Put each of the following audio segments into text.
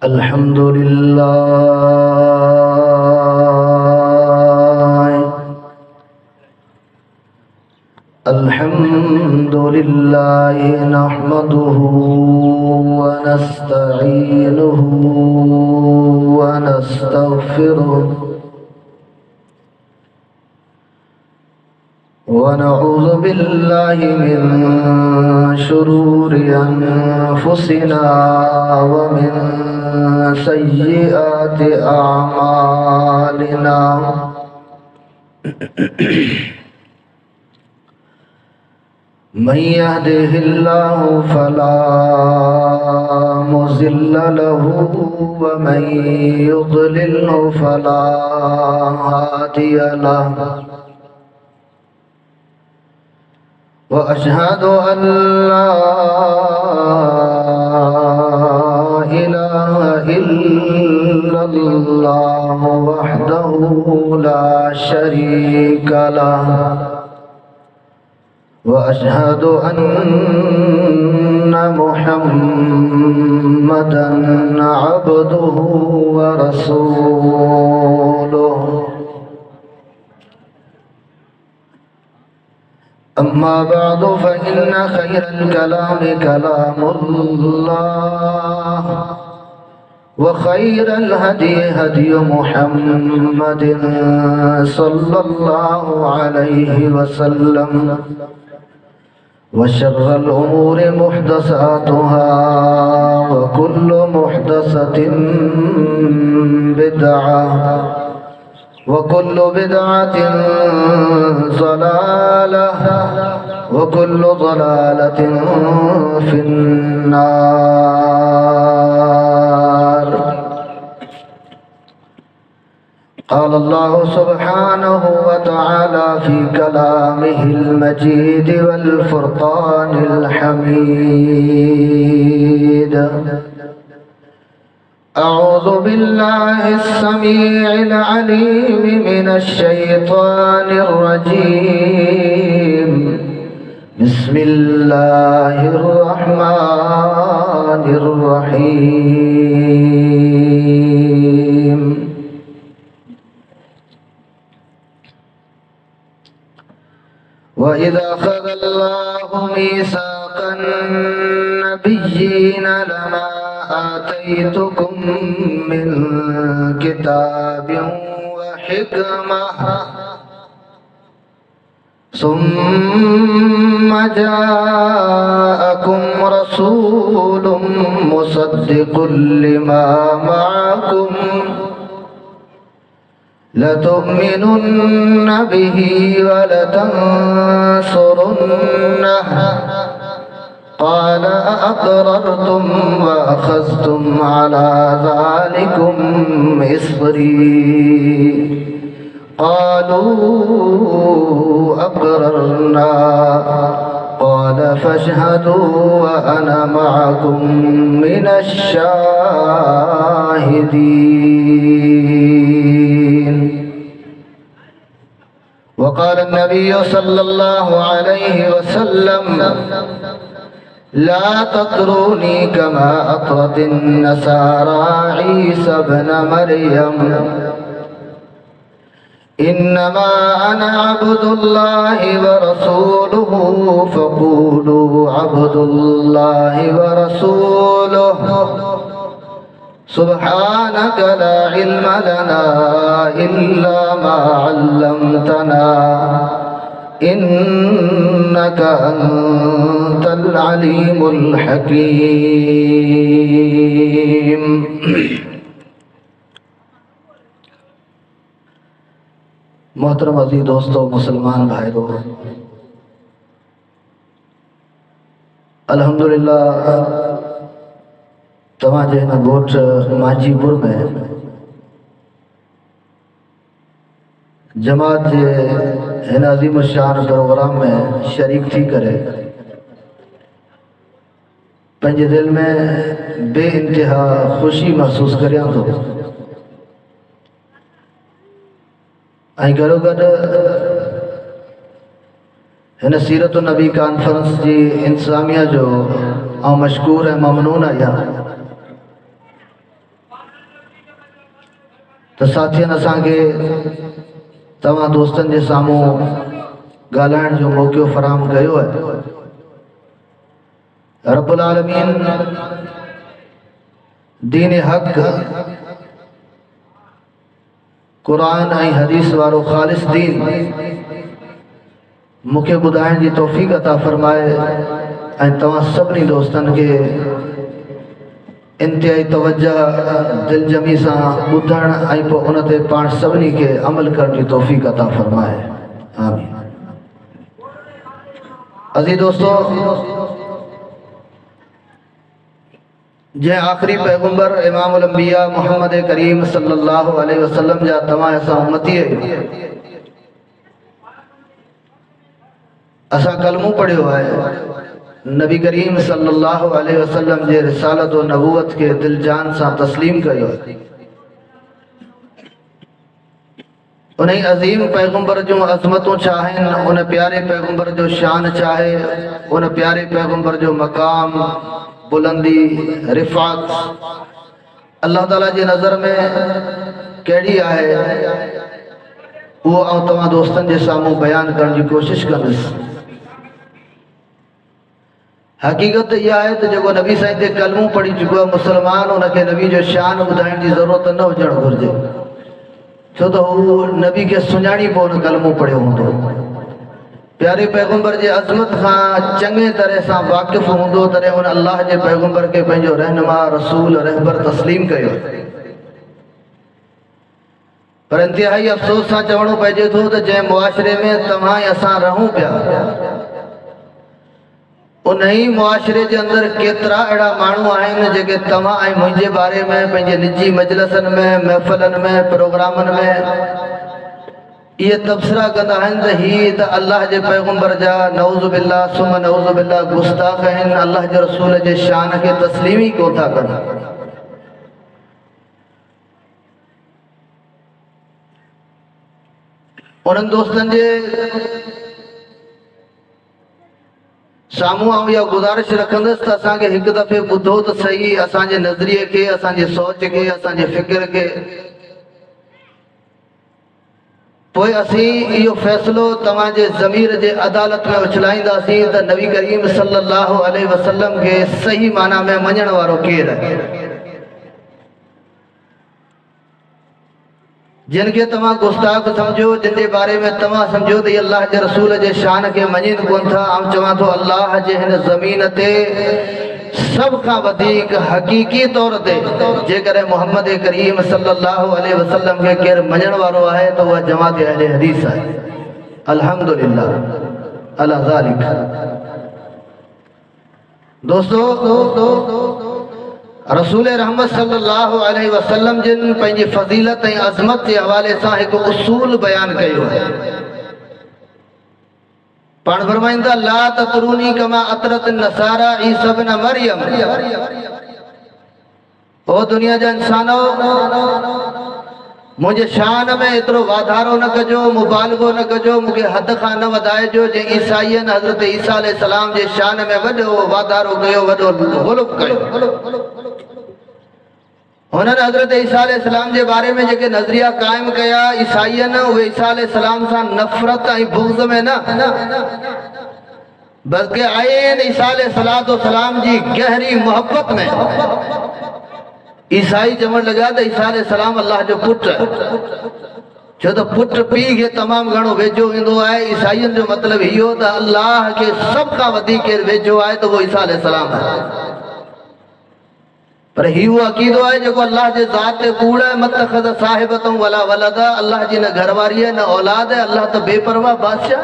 الحمد لله الحمد لله نحمده ونستعينه ونستغفره ونعوذ بالله من شرور أنفسنا ومن سيئات أعمالنا من يهده الله فلا مضل له ومن يضلله فلا هادي له وأشهد أن لا إله إلا الله وحده لا شريك له وأشهد أن محمدًا عبده ورسوله أما بعد فإن خير الكلام كلام الله وخير الهدي هدي محمد صلى الله عليه وسلم وشر الأمور محدثاتها وكل محدثة بدعة وكل بدعة ضلالة وكل ضلالة في النار. قال الله سبحانه وتعالى في كلامه المجيد والفرقان الحميد: أعوذ بالله السميع العليم من الشيطان الرجيم. بسم الله الرحمن الرحيم. وإذا أخذ الله ميثاق النبيين لما آتيتكم من كتاب وحكمة ثم جاءكم رسول مصدق لما معكم لتؤمنن به ولتنصرنه قال أقررتم وأخذتم على ذلكم إصري قالوا أقررنا قال فاشهدوا وأنا معكم من الشاهدين. وقال النبي صلى الله عليه وسلم: لا تطروني كما أطرت النصارى عيسى ابن مريم إنما أنا عبد الله ورسوله فقولوا عبد الله ورسوله. سبحانك لا علم لنا إلا ما علمتنا إنك أنت العليم الحكيم. मोहतरम अज़ीज़ दोस्तों, मुसलमान भाइयों, अल्हम्दुलिल्लाह तव्हांजे हिन ॻोठ माजीपुर में जमात जे हिन अज़ीम शान प्रोग्राम में शरीक थी करे पंहिंजे दिल में बेइंतिहा ख़ुशी महसूस करियां थो। ऐं गॾो गॾु हिन सीरत नबी कॉन्फ्रेंस जी इंतज़ामिया जो मशकूर ऐं ममनून आहियां। तो साथियन असांखे तव्हां दोस्तन जे साम्हूं ॻाल्हाइण जो मौक़ो फराहम कयो है। रब्बुल आलमीन दीन हक़ कुरान ऐं हदीस वारो ख़ालिस दीन मूंखे ॿुधाइण जी तौफ़ीक़ अता फ़रमाए ऐं तव्हां सभिनी दोस्तनि खे इंतिहाई तवज्जो दिलजमी सां ॿुधण ऐं पोइ उन ते पाण सभिनी खे अमल करण जी तौफ़ीक़ अता फ़रमाए। आमीन। अज़ीज़ दोस्तों, जै आखिरी पैगंबर इमामुल अंबिया मोहम्मद करीम सल्लल्लाहु अलैहि वसल्लम जा तमाम असां उम्मती असां कलमो पढ़ियो है। नबी करीम सल्लल्लाहु अलैहि वसल्लम जे रिसालत और नबूवत के दिल जान सां तस्लीम कयो। उन अजीम पैगंबर जो अज़मतों चाहें, उन प्यारे पैगंबर जो शान चाहे, उन प्यारे पैगंबर जो मकाम बुलंदी रिफात अल्लाह ताला जे नज़र में कहिड़ी आहे वो तव्हां दोस्तन जे साम्हूं बयान करण जी कोशिश कंदुसि। हकीकत यह है तो जो नबी साईं ते कलमो पढ़ी चुको है मुसलमान, उनके नबी जो शान ॿुधाइण जी ज़रूरत न हुजण घुरिजे, छो तो वो नबी के सुञाणी पोइ उन कलमो पढ़ियो हूंदो। प्यारे पैगंबर जे अज़मत खां चङे तरह सां वाक़िफ़ हूंदो, तॾहिं उन अल्लाह जे पैगंबर के पंहिंजो रहनुमा रसूल रहबर तस्लीम कयो। पर इंतिहाई अफ़सोस सां चवणो पइजे थो त जंहिं मुआशरे में तव्हां असां रहूं पिया, उन ही मुआशरे के अंदर केतरा अड़ा मानू आहिनि जेके तव्हां ऐं मुंहिंजे बारे में पंहिंजे निजी मजलिसन में महफ़िलन में प्रोग्रामन में ये तबसरा कंदा आहिनि त ही त अल्लाह जे पैगंबर जा नऊज़ बिल्लाह सुम नऊज़ बिल्लाह गुस्ताख़ आहिनि, अल्लाह जे रसूल जे शान के तस्लीम ही कोन था कनि। उन्हनि दोस्तनि जे साम्हूं आऊं इहा गुज़ारिश रखंदुसि त असांखे हिकु दफ़े ॿुधो त सही असांजे नज़रिए खे, असांजे सोच खे, असांजे फ़िक्र खे, पोइ असीं इहो फ़ैसिलो तव्हांजे ज़मीर जे अदालत में उछलाईंदासीं त नबी करीम सल्लल्लाहु अलैहि वसल्लम खे सही माना में मञण वारो केरु आहे। जिनके तव्हां गुस्ताख समझो, जिन जे बारे में तव्हां समझो त अल्लाह जे रसूल जे शान के मञनि कोन था। आऊं चवां थो अल्लाह जे हिन ज़मीन ते सब खां वधीक हकीकी तौर ते जेकॾहिं मोहम्मद करीम सल्लल्लाहु अलैहि वसल्लम के केरु मञण वारो आहे त उहा जमात अहले हदीस आहे। अल्हम्दुलिल्लाह अला ज़ालिक। दोस्तों, रसूल रहमत सल्लल्लाहु अलैहि वसल्लम जिन पंहिंजी फज़ीलत ऐं अज़मत जे हवाले सां हिकु उसूल बयान कयो है। पाण फरमाईंदा ला ततरूनी कमा अतरत नसारा ईसा इब्न मरियम। ओ दुनिया जा इंसानो, मुझे शान में एतिरो वाधारो न कजो, मुबालगो न कजो, मूंखे हद खां न वधाइजो। जे ईसाईअनि हज़रत ईसा अलैहिस्सलाम जे शान में वॾो वाधारो कयो, वॾो गुलुब कयो। उन्होंने हज़रत ईसा अलैहिस्सलाम जे बारे में जेके नज़रिया कायम कया ईसाईअनि, उहे ईसा अलैहिस्सलाम सां नफ़रत ऐं बुग़्ज़ में न बल्कि आइन ईसा अलैहिस्सलाम जी गहरी मोहब्बत में। ईसाई चवण लगा त ईसा अलैहिस्सलाम अल्लाह जो पुट है, छो तो पुट पीउ खे तमामु घणो वेझो वेंदो आहे। ईसाईअनि जो मतिलबु इहो त अल्लाह खे सभ खां वधीक केरु वेझो आहे त उहो ईसा अलैहिस्सलाम आहे। पर ही वो अकीदो है जो अल्लाह के ज़ात ते कूड़ है। मत्तखज़ साहिबतुन वला वलदा, अल्लाह जी न घरवारी है न औलाद है, अल्लाह तो बेपरवाह बादशाह।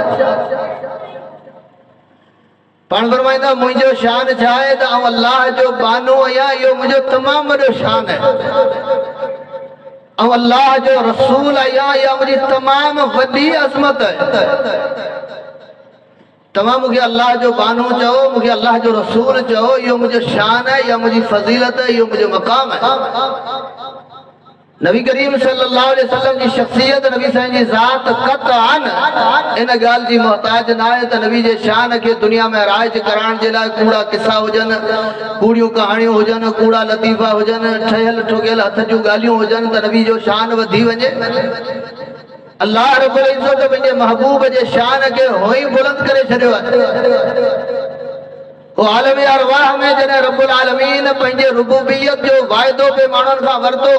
पाण फरमाईंदा मुंहिंजो शान छा आहे त आउं अल्लाह जो बानो आहियां, इहो मुंहिंजो तमामु वॾो शान है। आउं अल्लाह जो रसूल आहियां, इहा मुंहिंजी तमामु वॾी अज़मत है। तमाम मुझे अल्लाह जो बानो चओ, मुझे अल्लाह जो रसूल चओ, यो मुझे शान है, या मुझे फजीलत है, यो मुझे मकाम है। नबी करीम सल्लल्लाहु अलैहि वसल्लम जी शख्सियत नबी साईं जी ज़ात क़तअन इन ॻाल्हि जी मोहताज न आहे त नबी जे शान खे दुनिया में राइज करण जे लाइ कूड़ा किस्सा हुजनि, कूड़ियूं कहाणियूं हुजनि, कूड़ा लतीफ़ा हुजनि, ठहियल ठुकियल हथ जूं ॻाल्हियूं हुजनि त नबी जो शान वधी वञे। अल्लाह रब्बुल इज़्ज़त पंहिंजे महबूब जे शान खे होई बुलंद करे छॾियो आहे। वो आलम अरवाह में जॾहिं रब्बुल आलमीन पंहिंजे रुबूबियत जो वाइदो पे माण्हुनि खां वरितो,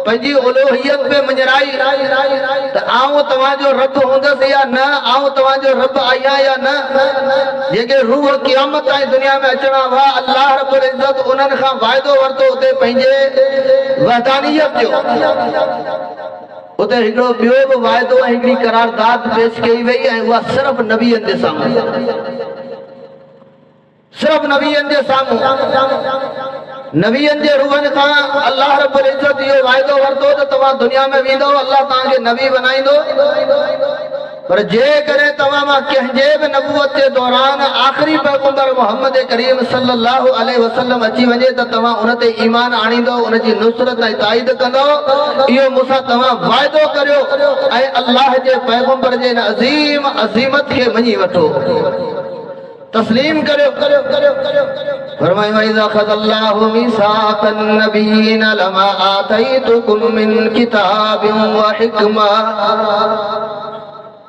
पंहिंजी उलूहियत पे मञराई त आऊं तव्हांजो रब हूंदसि या न, आऊं तव्हांजो रब आहियां या न। जेके रूह क़यामत ताईं दुनिया में अचणा हुआ, अल्लाह रब्बुल इज़्ज़त उन्हनि खां वाइदो वरितो उते पंहिंजे वहदानियत जो। उते हिकिड़ो ॿियो बि वाइदो ऐं हिकिड़ी करारदाद पेश कई वई ऐं उहा सिर्फ़ नबीअनि जे साम्हूं, सिर्फ नबीअनि जे साम्हूं, नबीअनि जे रूहनि खां अल्लाह रब्बुल इज़्ज़त इहो वाइदो वरितो त तव्हां दुनिया में वेंदो, अल्लाह तव्हांखे नबी बनाईंदो। पर जेकॾहिं तव्हां मां कंहिंजे बि नबूवत जे दौरान आख़िरी पैगंबर मोहम्मद करीम सल्लल्लाहु अलैहि वसल्लम अची वञे त तव्हां उन ते ईमान आणींदो, उन जी नुसरत ऐं ताईद कंदो। इहो मूंसां तव्हां वाइदो करियो ऐं अल्लाह जे पैगंबर जे अज़ीम अज़ीमत खे मञी वठो, तस्लीम करो। फरमाए वइज़ा ख़ज़ल्लाहु मीसाक़न नबीय्यीन लमा आतैतुकुम मिन किताबिन व हिकमा।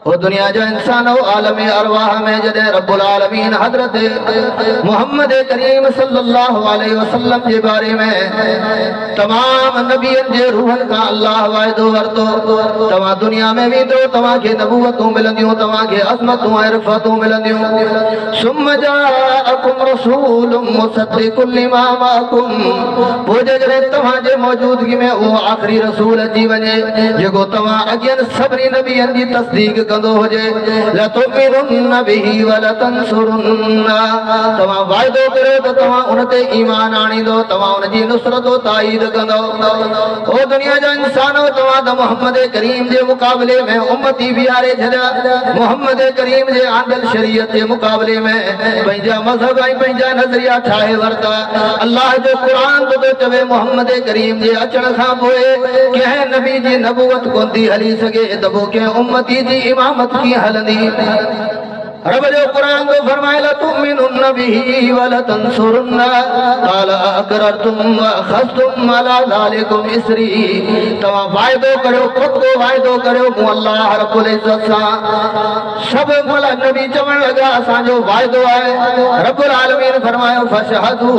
वो दुनिया जो इंसान हो आलम अरवाह में जॾहिं रब्बुल आलमीन हज़रत मोहम्मद करीम सल्लल्लाहु अलैहि वसल्लम जे बारे में तमाम नबियनि जे रूहनि खां अल्लाह वाइदो वरितो, तव्हां दुनिया में वेंदो, तव्हांखे नबूवतूं मिलंदियूं, तव्हांखे अज़मतूं ऐं रिफ़तूं मिलंदियूं। सुम्म जाअकुम रसूलुम मुसद्दिक़ुन लिमा माअकुम। पोइ जेकॾहिं तव्हांजे मौजूदगी में उहो आख़िरी रसूल अची वञे जेको तव्हां अॻियनि सभिनी नबियनि जी तस्दीक कंदो हुजे, लतुमिनुन बिही व लतंसुरुन। तव्हां वाइदो करियो त तव्हां उन ते ईमान आणींदो, तव्हां उन जी नुसरत ताईद कंदो। ओ दुनिया जा इंसानो, तव्हां त मोहम्मद करीम जे मुक़ाबले में उम्मती बीहारे छॾिया, मोहम्मद करीम जे आंदल शरीयत जे मुक़ाबले में पंहिंजा मज़हब ऐं पंहिंजा नज़रिया ठाहे वरिता। अल्लाह जो क़ुरान तो चवे मोहम्मद करीम जे अचण खां पोइ कंहिं नबी जी नबूवत कोन थी हली सघे त पोइ कंहिं उम्मती जी इमामत कीअं हलंदी। रब जो कुरान तो फरमाए लतुमिनुन बिही व लतंसुरुन क़ाल अक़ररतुम व अख़ज़तुम अला ज़ालिकुम इसरी। तव्हां वाइदो करियो, पक्को वाइदो करियो मूं अल्लाह रब्बुल इज़्ज़त सां। सब भला नबी चवण लॻा असांजो वाइदो आहे। रब्बुल आलमीन फरमायो फशहदू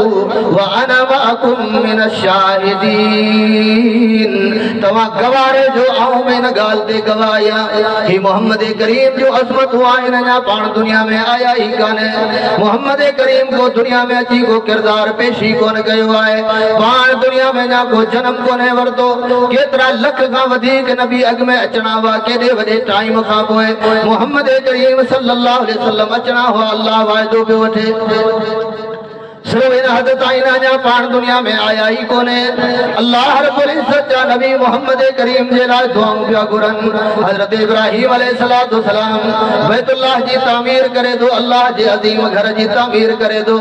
व अना मअकुम मिन शाहिदीन। तव्हां गवारे जो आऊं में न ॻाल्हि ते गवाहियां। ही मोहम्मद करीम जो अज़मत आहिनि, अञा पाण दुनिया में आया ही काने। मोहम्मद करीम को दुनिया में अची को किरदार पेशी कोन कयो आहे, पाण दुनिया में ना को जन्म कोने वरतो। केतरा लख खां वधीक नबी अॻ में अचणा हुआ, केॾे वॾे टाइम खां पोइ मोहम्मद करीम सल्लल्लाहु अलैहि वसल्लम अचणा हुआ। अल्लाह वाइदो पियो वठे, सिर्फ इन हद ताईं अञा पाण दुनिया में आया ही कोने। अल्लाह रब्बुल इज़्ज़त जा नबी मोहम्मद करीम जे लाइ दुआऊं पिया घुरनि। हज़रत इब्राहीम अलैहिस्सलातु वस्सलाम बैतुल्लाह जी तामीर करे दो, अल्लाह जे अज़ीम घर जी तामीर करे दो।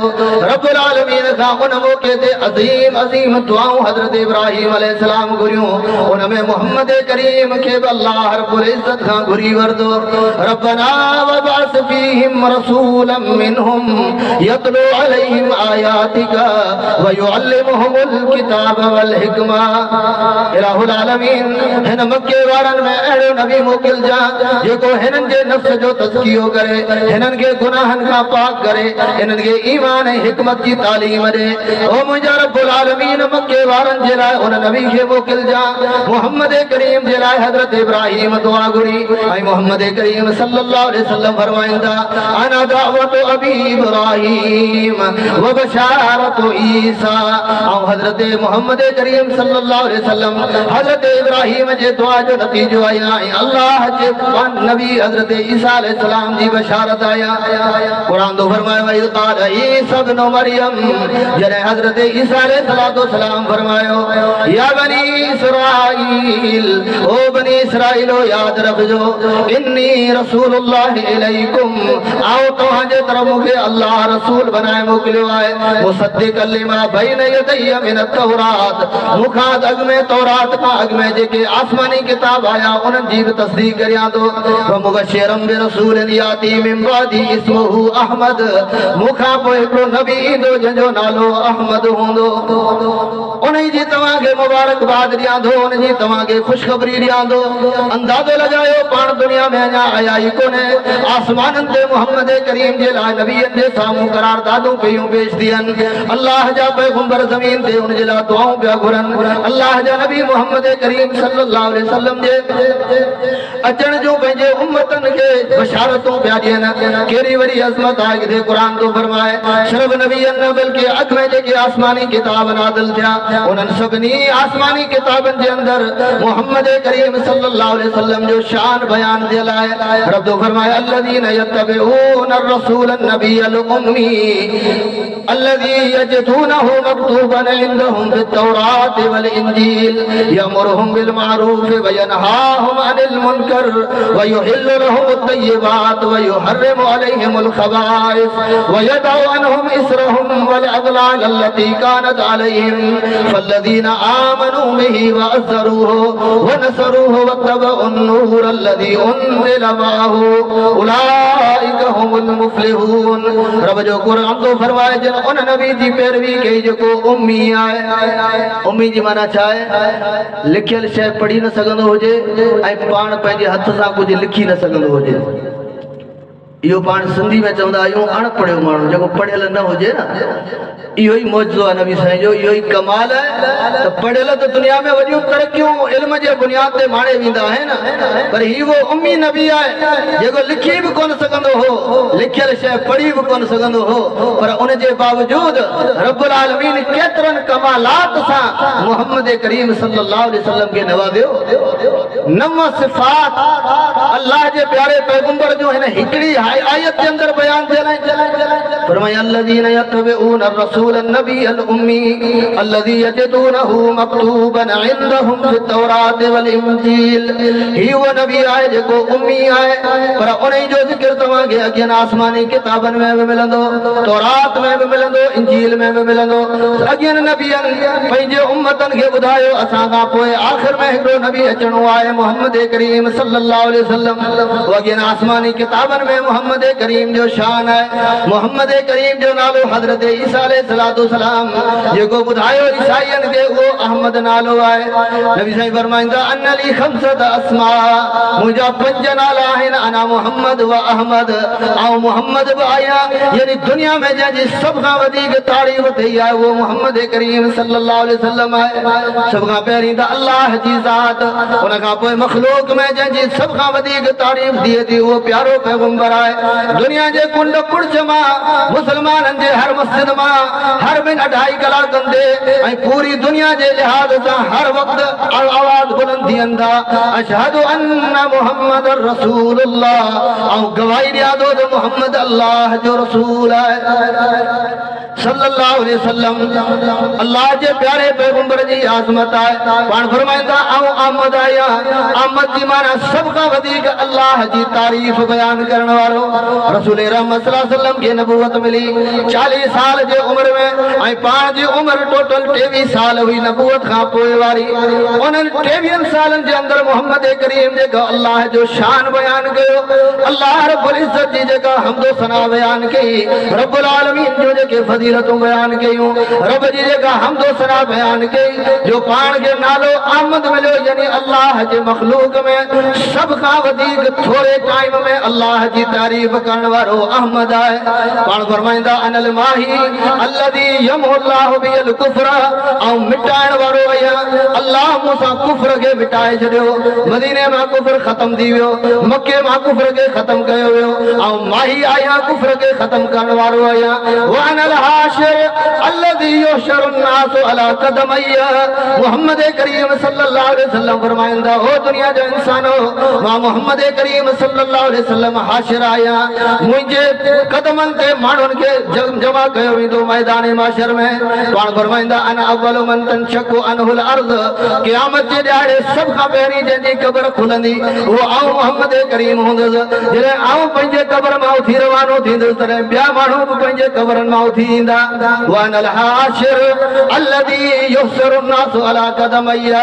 रब्बुल आलमीन खां उन मौके ते अज़ीम अज़ीम दुआऊं हज़रत इब्राहीम अलैहिस्सलाम घुरियूं। उन में मोहम्मद करीम खे बि अल्लाह रब्बुल इज़्ज़त खां घुरी वरितो। रब्बना वबअस फीहिम रसूलन मिनहुम यतलू अलैहिम आयातिका व युअल्लिमुहुमुल किताब वल हिकमा। इलाहुल आलमीन हिन मक्के वारनि में अहिड़ो नबी मोकिलजा जेको हिननि जे नफ्स जो तज़कियो करे, हिननि खे गुनाहनि खां पाक करे, हिननि खे ईमान ऐं हिकमत जी तालीम ॾे। ओ मुंहिंजा रब्बुल आलमीन मक्के वारनि जे लाइ उन नबी खे मोकिलजा। मोहम्मद करीम जे लाइ हज़रत इब्राहीम दुआ घुरी ऐं मोहम्मद करीम सल्लल्लाहु अलैहि वसल्लम फरमाईंदा अना दावत अबी इब्राहीम व बशारत ईसा। और हजरत मोहम्मद करीम सल्लल्लाहु अलैहि वसल्लम हजरत इब्राहीम जे दुआ जो नतीजो आया, अल्लाह जे नबी हजरत ईसा अलैहि सलाम जी बशारत आया। कुरान तो फरमायो इज़ क़ाल ईसा इब्न मरियम, जॾहिं हजरत ईसा अलैहि सलाम फरमायो या बनी इसराईल, ओ बनी इसराईलो याद रखजो इन्नी रसूलुल्लाह इलैकुम, आओ तव्हांजे तरफ़ मूंखे अल्लाह रसूल बनाए मोकिलियो आहे। मुसद्दिक़न लिमा बैन यदैया मिन तौरात मुखाद अग में तौरात का अग में जेके आसमानी किताब आया उन जी तस्दीक करिया तो व मुबश्शिरम बिरसूलिन याती मिन बादी इस्मुहु अहमद मुखा पोइ हिकिड़ो नबी ईंदो जंहिंजो नालो अहमद हूंदो उन जी तव्हांखे मुबारकबाद ॾियां थो उन जी तव्हांखे ख़ुशख़बरी ॾियां थो अंदाज़ो लॻायो पाण दुनिया में अञा आया ई कोन्हे आसमाननि ते मुहम्मद करीम जे लाइ नबीअनि जे साम्हूं करारदादूं कयूं पेश थियनि अल्लाह जा पैगंबर ज़मीन ते उन जे लाइ दुआऊं पिया घुरनि अल्लाह जा नबी मुहम्मद करीम सल्लल्लाहु अलैहि वसल्लम जे अचण जूं पंहिंजे उम्मतनि खे बशारतूं पिया ॾियनि कहिड़ी वरी अज़मत आहे किथे क़ुरान थो फरमाए सिर्फ़ नबीअनि न बल्कि अॻ में जेके आसमानी किताब नाज़िल थिया उन्हनि सभिनी आसमानी किताबनि जे अंदरि मुहम्मद करीम सल्लल्लाहु अलैहि वसल्लम जो शान बयान थियल आहे रब थो फरमाए अल्लज़ीना यत्तबिऊन अर्रसूल नबियल उम्मी الذي يجدونه مكتوبا عندهم في التوراة والإنجيل يأمرهم بالمعروف وينهاهم عن المنكر ويحل لهم الطيبات ويحرم عليهم الخبائث ويدع عنهم إسرهم والأغلال التي كانت عليهم فالذين آمنوا به وعزروه ونصروه واتبعوا النور الذي أنزل معه أولئك هم المفلحون رب जो कुरान तो फरमाए जन उन नबी जी पैरवी कई जेको उम्मी आहे उम्मी जी माना छा आहे लिखियल शइ पढ़ी न सघंदो हुजे ऐं पाण पंहिंजे हथ सां कुझु लिखी न सघंदो हुजे इहो पाण सिंधी में चवंदा आहियूं अणपढ़ियो माण्हू जेको पढ़ियल न हुजे न इहो ई मौजो आहे नबी साईं जो इहो ई कमाल आहे त पढ़ियल त दुनिया में वॾियूं तरक़ियूं इल्म जे बुनियाद ते माणे वेंदा आहिनि पर हीउ वो उम्मी नबी आहे जेको लिखी बि कोन सघंदो हो लिखियल शइ पढ़ी बि कोन सघंदो हो पर उन जे बावजूद रब्बुल आलमीन केतिरनि कमालात सां मुहम्मद करीम सल्लल्लाहु अलैहि वसल्लम खे नवाज़ियो नव सिफ़ात अल्लाह जे प्यारे पैगंबर जो हिन हिकिड़ी आयत के अंदर बयान थियल आहिनि फरमाया अल्लज़ीना यत्तबिऊन अर्रसूल नबियल उम्मी अल्लज़ी यजिदूनहु मक्तूबन इंदहुम फित्तौरात वल इंजील ही वो नबी आहे जेको उम्मी आहे पर उन जो ज़िक्र तव्हांखे अॻियनि आसमानी किताबनि में बि मिलंदो तौरात में बि मिलंदो इंजील में बि मिलंदो अॻियनि नबियनि पंहिंजे उम्मतनि खे ॿुधायो असां खां पोइ आख़िर में हिकिड़ो नबी अचणो आहे मुहम्मद करीम सल्लल्लाहु अलैहि वसल्लम अॻियनि आसमानी किताबनि में मुहम्मद करीम जो शान है मुहम्मद करीम जो नालो हजरत ईसा अलैहिस्सलातु वस्सलाम जेको ॿुधायो ईसाईयनि खे उहो अहमद नालो आहे नबी साईं फरमाईंदा अन ली खमसत अस्मा मुंहिंजा 5 नाला आहिनि अना मुहम्मद व अहमद ऐं मुहम्मद बि आहियां यानी दुनिया में जंहिंजी सभ खां वधीक तारीफ़ थी आहे उहो मुहम्मद करीम सल्लल्लाहु अलैहि वसल्लम आहे सभ खां पहिरीं त अल्लाह जी ज़ात उन खां पोइ मख़लूक में जंहिंजी सभ खां वधीक तारीफ़ थिए थी उहो प्यारो पैगंबर आहे दुनिया जे कुंड कुड़च मां मुसलमाननि जे हर मस्जिद मां हर बिन 2.5 कलाकनि ते ऐं पूरी दुनिया जे लिहाज़ सां हर वक़्त आवाज़ बुलंद थियंदा अशहदु अन्न मुहम्मदर रसूलुल्लाह ऐं गवाही ॾियां थो त मुहम्मद अल्लाह जो रसूल आहे सल्लल्लाहु अलैहि वसल्लम अल्लाह जे प्यारे पैगंबर जी आज़मत आहे पाण फरमाईंदा ऐं अहमद आया अहमद जी माना सभ खां वधीक अल्लाह जी तारीफ़ बयान करण वारो रसूल रहमत सल्लल्लाहु अलैहि वसल्लम खे नबूवत मिली 40 साल जे उम्र में ऐं पाण जी उम्र टोटल 23 साल हुई नबूवत खां पोइ वारी उन्हनि 23 सालनि जे अंदरि मुहम्मद करीम जेका अल्लाह जो शान बयान कयो अल्लाह रब्बुल इज़्ज़त जी जेका हम्दो सना बयान कई रब्बुल आलमीन जो जेके फज़ीलतूं बयान कयूं रब जी जेका हम्दो सना बयान कई जो पाण खे नालो अहमद मिलियो यानी अल्लाह जे मखलूक में सभ खां वधीक थोरे टाइम में अल्लाह जी तारीफ़ करण वारो अहमद आहे पाण फरमाईंदा अनल माही अल्लज़ी यमहुल्लाहु बिल कुफ्र ऐं मिटाइण वारो आहियां अल्लाह मूंसां कुफ्र खे मिटाए छॾियो मदीने मां कुफ्र ख़त्म थी वियो मके मां कुफ्र खे ख़त्म कयो वियो ऐं माही आहियां कुफ्र खे ख़त्म करण वारो आहियां वअनल हाशिर अल्लज़ी युहशरु अन्नासु अला क़दमैय मुहम्मद करीम सल्लल्लाहु अलैहि वसल्लम फरमाईंदा हो दुनिया जो इंसानो मां मुहम्मद करीम सल्लल्लाहु अलैहि वसल्लम हाशिर आहियां मुंहिंजे कदमनि ते माण्हुनि खे जमा कयो वेंदो मैदान माशर में पाण फरमाईंदा अन अव्वल मन तनशकु अनहुल अर्ज़ क़यामत क़यामत जे ॾियारे सब खां पहिरीं जंहिंजी क़बर खुलंदी वो आऊं मोहम्मद करीम हूंदुसि। जॾहिं आऊं पंहिंजे क़बर मां उथी रवानो थींदुसि तॾहिं ॿिया माण्हू बि पंहिंजे क़बरनि मां उथी ईंदा। वानल हाशिर अल्लज़ी युहशरु नासु अला क़दमैया,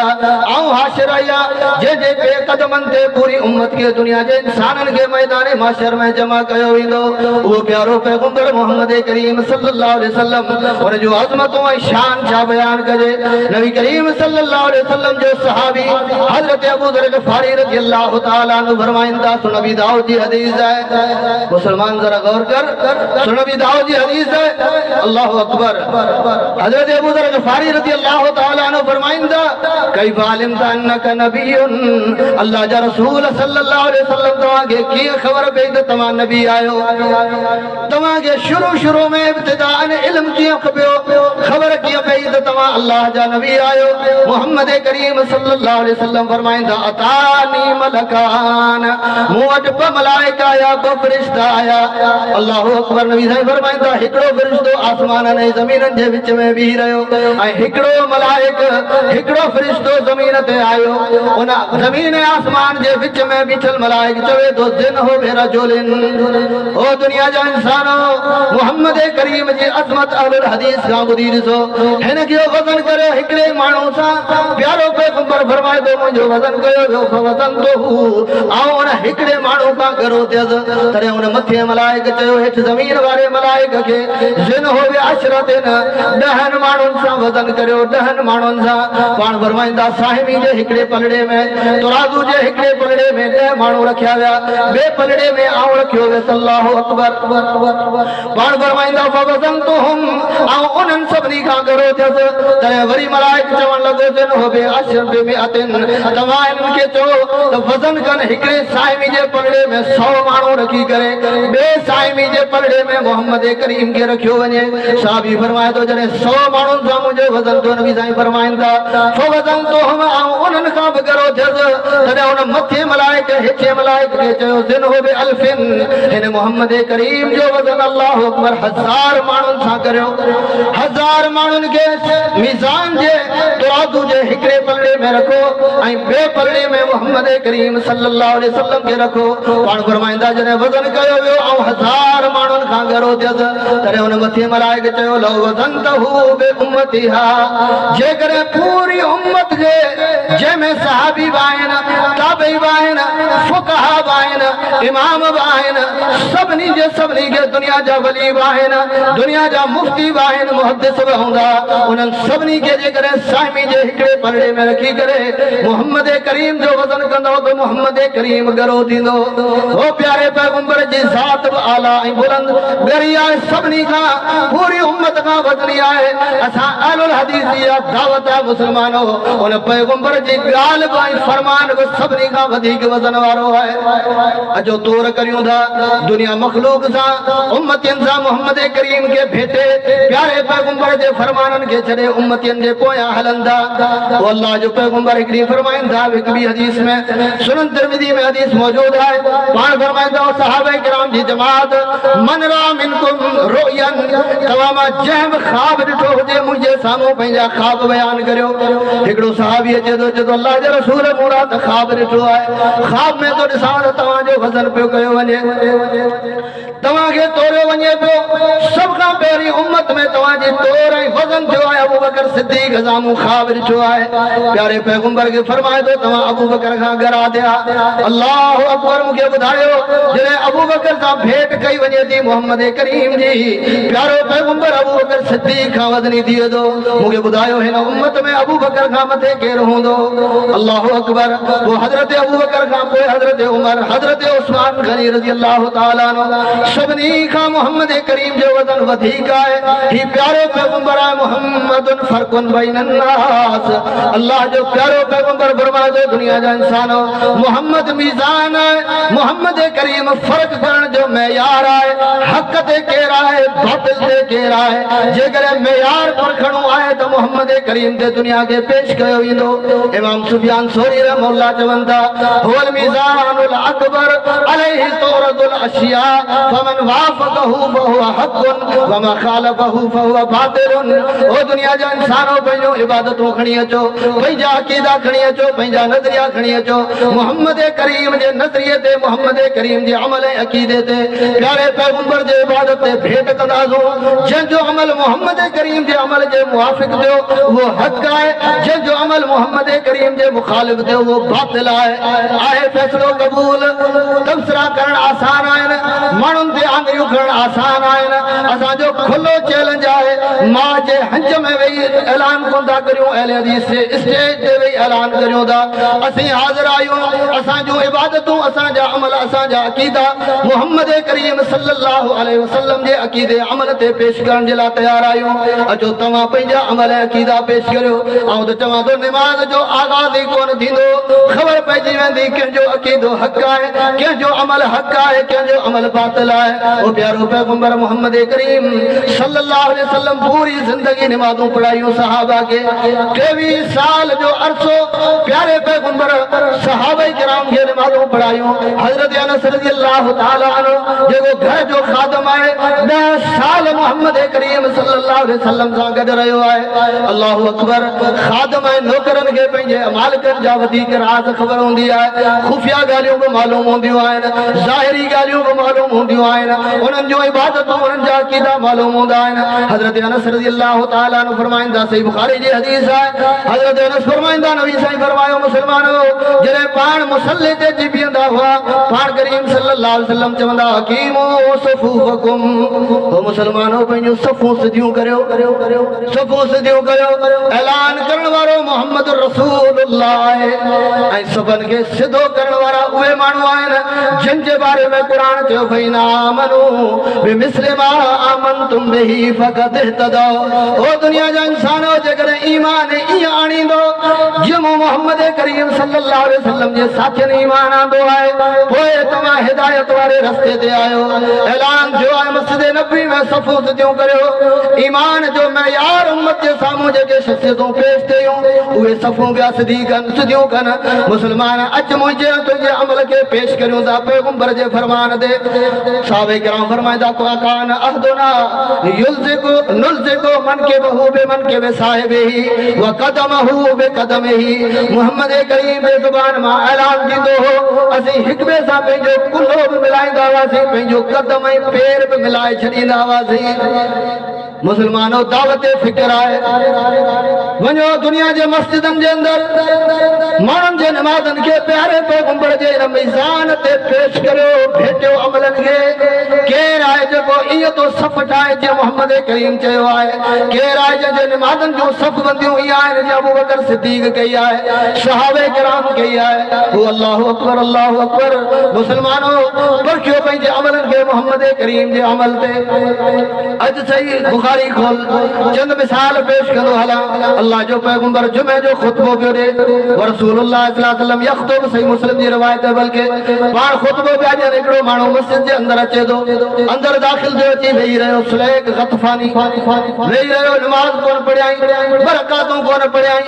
आऊं हाशिर आहियां जंहिंजे पे क़दमनि ते पूरी उम्मत खे दुनिया जे इंसाननि खे मैदान माशर में जमा कयो वेंदो। उहो प्यारो पैगंबर मोहम्मद करीम सल्लल्लाहु अलैहि वसल्लम उन जो अज़मतूं ऐं शान छा बयान कजे। नबी करीम सल्लल्लाहु अलैहि वसल्लम जो सहाबी हज़रत अबू ज़र ग़फ़ारी रज़ियल्लाहु तआला अन्हु फरमाइंदा सुनबी दाऊद जी हदीस है। मुसलमान जरा गौर कर, सुनबी दाऊद जी हदीस है। अल्लाहु अकबर। हज़रत अबू ज़र ग़फ़ारी रज़ियल्लाहु तआला अन्हु फरमाइंदा कैफ़ अलिमत अन्नका नबियुन, अल्लाह जा रसूल सल्लल्लाहु अलैहि वसल्लम तव्हां खे कीअं ख़बर पई त तव्हां नबी आहियो। तव्हां खे शुरू में इब्तिदाअन इल्म कीअं खपियो, ख़बर कीअं पई त तव्हां अल्लाह जा नबी आहियो। मोहम्मद करीम सल्लल्लाहु अलैहि वसल्लम फरमाइंदा अतानी मलकान, मूं वटि ॿ मलाइका आया, ॿ फ़रिश्ता आया। अल्लाहु अकबर। नबी साईं फरमाइंदा हिकिड़ो फ़रिश्तो आसमाननि ऐं ज़मीननि जे विच में बीह रहियो ऐं हिकिड़ो मलाइक हिकिड़ो फ़रिश्तो ज़मीन ते आयो। उन ज़मीन ऐं आसमान जे विच में बीठल मलाइक चवे थो जिन हो मेरा जोलिन। ओ दुनिया जा इंसानो, मोहम्मद करीम जी अज़मत अहलुल हदीस खां ॿुधी ॾिसो। हिन खे वज़न करियो हिकिड़े माण्हू सां। प्यारो पैगंबर फरमाए थो मुंहिंजो वज़न कयो वियो फवज़न तो आऊं उन हिकिड़े माण्हू खां करो थियसि। तॾहिं उन मथे मलाइक चयो हेठि ज़मीन वारे मलाइक खे जिन हो बि अशरतिन 10 माण्हुनि सां वज़न करियो, 10 माण्हुनि सां। पाण फरमाईंदा साहिबी जे हिकिड़े पलड़े में तराज़ू जे हिकिड़े पलड़े में 10 माण्हू रखिया विया, ॿिए पलड़े में आऊं रखियो वियसि। अल्लाहु अकबर। पाण फरमाईंदा फवज़न तो आऊं उन्हनि सभिनी खां करो थियसि। तॾहिं वरी मलाइक चवण लॻो जिन हो बि अशरत में अतिन, तव्हां इन्हनि खे चओ त वज़न कनि। हिकिड़े साहिबी जे पलड़े में 100 माण्हू रखी करे ॿिए साहिबी जे पलड़े में मोहम्मद करीम खे रखियो वञे। साहिबी फरमाए थो जॾहिं 100 माण्हुनि सां मुंहिंजो वज़न थियो, नबी साईं फरमाईंदा फवज़न तो आऊं उन्हनि खां बि करो थियसि। तॾहिं उन मथे मलाइक हेठे मलाइक खे चयो जिन हो बि अल्फिन, हिन मोहम्मद करीम जो वज़न अल्लाहु अकबर 1000 माण्हुनि सां करियो। 1000 माण्हुनि खे मीज़ान जे तराज़ू जे हिकिड़े पलड़े में रखो ऐं ॿिए पलड़े में मोहम्मद करीम सल्लल्लाहु अलैहि वसल्लम खे रखो। पाण फरमाईंदा जॾहिं वज़न कयो वियो ऐं 1000 माण्हुनि खां गरो थियसि। तॾहिं उन मथे मलाइक चयो लो वज़न त हू बि उम्मती हा, जेकॾहिं पूरी उम्मत जे जंहिंमें सहाबी बि आहिनि, ताबई बि आहिनि, फुक़हा बि आहिनि, इमाम बि आहिनि, सभिनी जे सभिनी खे दुनिया जा वली बि आहिनि, दुनिया जा मुफ्ती बि आहिनि, मुहद्दिस बि हूंदा। उन्हनि सभिनी खे जेकॾहिं साहिबी जे हिकिड़े पलड़े में रखी करे मोहम्मद करीम जो वज़न कंदो त मोहम्मद करीम गरो थींदो। हो प्यारे पैगंबर जी ज़ात बि आला ऐं बुलंद गरी आहे, सभिनी खां पूरी उम्मत खां वज़नी आहे। असां अहलुल हदीस जी दावत आहे मुस्लमानो, उन पैगंबर जी ॻाल्हि बि ऐं फरमान बि सभिनी खां वधीक वज़न वारो आहे। अचो तौर करियूं था दुनिया मखलूक सां, उम्मतियुनि सां मोहम्मद करीम खे भेटे प्यारे पैगंबर जे फरमाननि खे छॾे उम्मतियुनि जे पोयां हलंदा। वो अल्लाह जो पैगंबर हिकिड़ी फरमाईंदा हिकु ॿी हदीस में सुनन तिरमिज़ी में हदीस मौजूद है। पाण फरमाईंदा सहाबा किराम जी जमात मन रा मिनकुम रुयन, तव्हां मां जंहिं बि ख्वाब ॾिठो हुजे मुंहिंजे साम्हूं पंहिंजा ख्वाब बयान करियो। हिकिड़ो सहाबी अचे थो चए थो अल्लाह जे रसूल मूं राति ख्वाब ॾिठो आहे, ख्वाब में तो ॾिसां त तव्हांजो वज़न पियो कयो वञे, तव्हांखे तोड़ियो वञे पियो। सभ खां पहिरीं उम्मत में तव्हांजी तोड़ ऐं वज़न थियो आहे अबू बकर सिद्दीक़ साम्हूं ख्वाब ॾिठो आहे। प्यारे पैगंबर खे फरमाए थो तव्हां अबू बकर खां घरा थिया। अल्लाहु अकबर। मूंखे ॿुधायो जॾहिं अबू बकर सां भेट कई वञे थी मोहम्मद करीम जी, प्यारो पैगंबर अबू बकर सिद्दीक़ खां वज़नी थिए थो। मूंखे ॿुधायो हिन उम्मत में अबू बकर खां मथे केरु हूंदो? अल्लाहु अकबर। पोइ हज़रत अबू बकर खां पोइ हज़रत उमर, हज़रत उस्मान गनी रज़ी अल्लाह ताला अन्हु, सभिनी खां मोहम्मद करीम जो वज़न वधीक आहे। ही प्यारो पैगंबर आहे मोहम्मदुन फर्कुन बैनन नास। अल्लाह जो प्यारो पैगंबर फरमाए थो दुनिया जा इंसानो मोहम्मद मीज़ान आहे, मोहम्मद करीम फ़र्क़ करण जो मेयार आहे। हक़ ते केरु आहे, बातिल ते केरु आहे। जेकॾहिं मेयार परखणो आहे त मोहम्मद करीम ते दुनिया खे पेश कयो वेंदो। इमाम सुफियान सौरी रहमहुल्लाह चवनि था हुवल मीज़ानुल अकबर अलैहि तुरदुल अशिया फमन वाफ़क़हु फहुव हक़्क़ुन वमा ख़ालफ़हु फहुव बातिलुन। ओ दुनिया जा इंसानो पंहिंजो इबादतूं खणी अचो, पंहिंजे पंहिंजा अक़ीदा खणी अचो, पंहिंजा नज़रिया खणी अचो। मोहम्मद करीम जे नज़रिए ते, मोहम्मद करीम जे अमल ऐं अक़ीदे ते, प्यारे पैगंबर जे इबादत ते भेट कंदासूं। जंहिंजो अमल मोहम्मद करीम जे अमल जे मुवाफ़िक़ थियो उहो हक़ आहे, जंहिंजो अमल मोहम्मद करीम जे मुखालिफ़ थियो उहो बातिल आहे। फ़ैसिलो क़बूल तबसरा करण आसान आहिनि, माण्हुनि ते आङुरियूं खणण आसान आहिनि। असांजो खुलो चैलेंज आहे, मां जे हंज में वेही ऐलान कोन था करियूं, अहले हदीस जे स्टेज ते वेही ऐलान करियूं था। असीं हाज़िर आहियूं, असांजूं इबादतूं, असांजा अमल, असांजा अक़ीदा मोहम्मद करीम सल्लल्लाहु अलैहि वसल्लम जे अक़ीदे अमल ते पेश करण जे लाइ तयार आहियूं। अचो तव्हां पंहिंजा अमल ऐं अक़ीदा पेश करियो। ऐं त चवां थो निमाज़ जो आगाज़ ई कोन थींदो, ख़बर पइजी वेंदी कंहिंजो अक़ीदो हक़ आहे, कंहिंजो अमल हक़ आहे, कंहिंजो अमल बातिल आहे। ओ प्यारो पैगंबर मोहम्मद करीम सल्लल्लाहु अलैहि वसल्लम पूरी ज़िंदगी निमाज़ूं पढ़ायूं सहाबा के। 23 साल जो अरसो प्यारे पैगंबर सहाबा किराम खे निमाज़ूं पढ़ायूं। हज़रत अनस रज़ियल्लाहु ताला अन्हु जेको घर जो खादम आहे, 10 साल मोहम्मद करीम सल्लल्लाहु अलैहि वसल्लम सां गॾु रहियो आहे। अल्लाहु अकबर। खादम ऐं नौकरनि खे पंहिंजे मालिकनि जा वधीक राज़ ख़बर हूंदी आहे, खुफ़िया ॻाल्हियूं बि मालूम हूंदियूं आहिनि, ज़ाहिरी ॻाल्हियूं बि मालूम हूंदियूं आहिनि, उन्हनि जूं इबादतूं, उन्हनि जा अक़ीदा मालूम हूंदा आहिनि। हज़रत अनस रज़ियल्लाहु ताला अन्हु फरमाईंदा, सही बुखारी जी हदीस आहे, हज़रत अनस फरमाईंदा, नबी साईं फरमायो, मुसलमानो जॾहिं पाण मुसल्ले ते अची बीहंदा हुआ, पाण करीम सल्लल्लाहु अलैहि वसल्लम चवंदा, हकीमो सफ़ूफ़कुम, ओ मुसलमानो पंहिंजूं सफ़ूं सिधियूं करियो, सफ़ूं सिधियूं करियो। ऐलान करण वारो मोहम्मद रसूलुल्लाह आहे ऐं सभिनि खे सिधो करण वारा उहे माण्हू आहिनि जिन जे बारे में क़ुरान चयो, फइना आमनू बिमिस्लि मा आमनतुम बिही फ़क़द इह्तदौ। ओ दुनिया जा इंसानो, जेकॾहिं ईमान ईअं आणींदो जीअं मोहम्मद करीम सल्लल्लाहु अलैहि वसल्लम जे साथियुनि ईमान आंदो आहे, पोइ तव्हां हिदायत वारे रस्ते ते आहियो। ऐलान थियो आहे, मस्जिद नबी में सफ़ूं सिधियूं करियो। ईमान जो मयार उम्मत जे साम्हूं जेके शख़्सियतूं पेश कयूं, उहे सफ़ूं ॿिया सिधियूं कनि। मुस्लमान अच मुंहिंजे तुंहिंजे अमल खे पेश करियूं था पैगंबर जे फरमान ते। साहबे किराम फरमाईंदा, कान अहदुना युल्ज़िकु नुल्ज़िकु मनकिबहु बिमनकिबि साहिबिही व क़दमहु बिक़दमिही। मोहम्मद करीम जे ज़ुबान मां ऐलान थींदो हो, असीं हिक ॿिए सां पंहिंजो कुल्हो बि मिलाईंदा हुआसीं, पंहिंजो कदम ऐं पेर बि मिलाए छॾींदा हुआसीं। मुसलमानो दावत फिक्र आहे, वञो दुनिया जे मस्जिदनि जे अंदरि माण्हुनि जे नमाज़नि खे प्यारे पैगंबर जे हिन मीज़ान ते पेश करियो, भेटियो अमलनि खे। केरु आहे जेको ईअं थो सफ़ ठाहे जीअं मोहम्मद करीम चयो आहे? केरु आहे जंहिंजे नमाज़नि जूं सफ़ बंदियूं ईअं आहिनि जीअं अबू बकर सिद्दीक़ कई आहे, सहाबे किराम कई आहे? हू अल्लाहु अकबर, अल्लाहु अकबर। मुसलमानो परखियो पंहिंजे अमलनि खे मोहम्मद करीम जे अमल ते। अॼु सही बुखारी खोल, चंद मिसाल पेश कंदो हलां। अल्लाह जो पैगंबर जुमे जो खुतबो पियो ॾे, रसूलुल्लाह सल्लल्लाहु अलैहि वसल्लम यख़्तुब, सही मुस्लिम जी रिवायत है, बल्कि पाण खुतबो पिया ॾियनि, हिकिड़ो माण्हू मस्जिद जे अंदरि अचे थो, अंदरि दाख़िल थियो, अची वेही रहियो, सुलैक गतफानी वेही रहियो, नमाज़ कोन पढ़ियाई, बरकातूं कोन पढ़ियाई।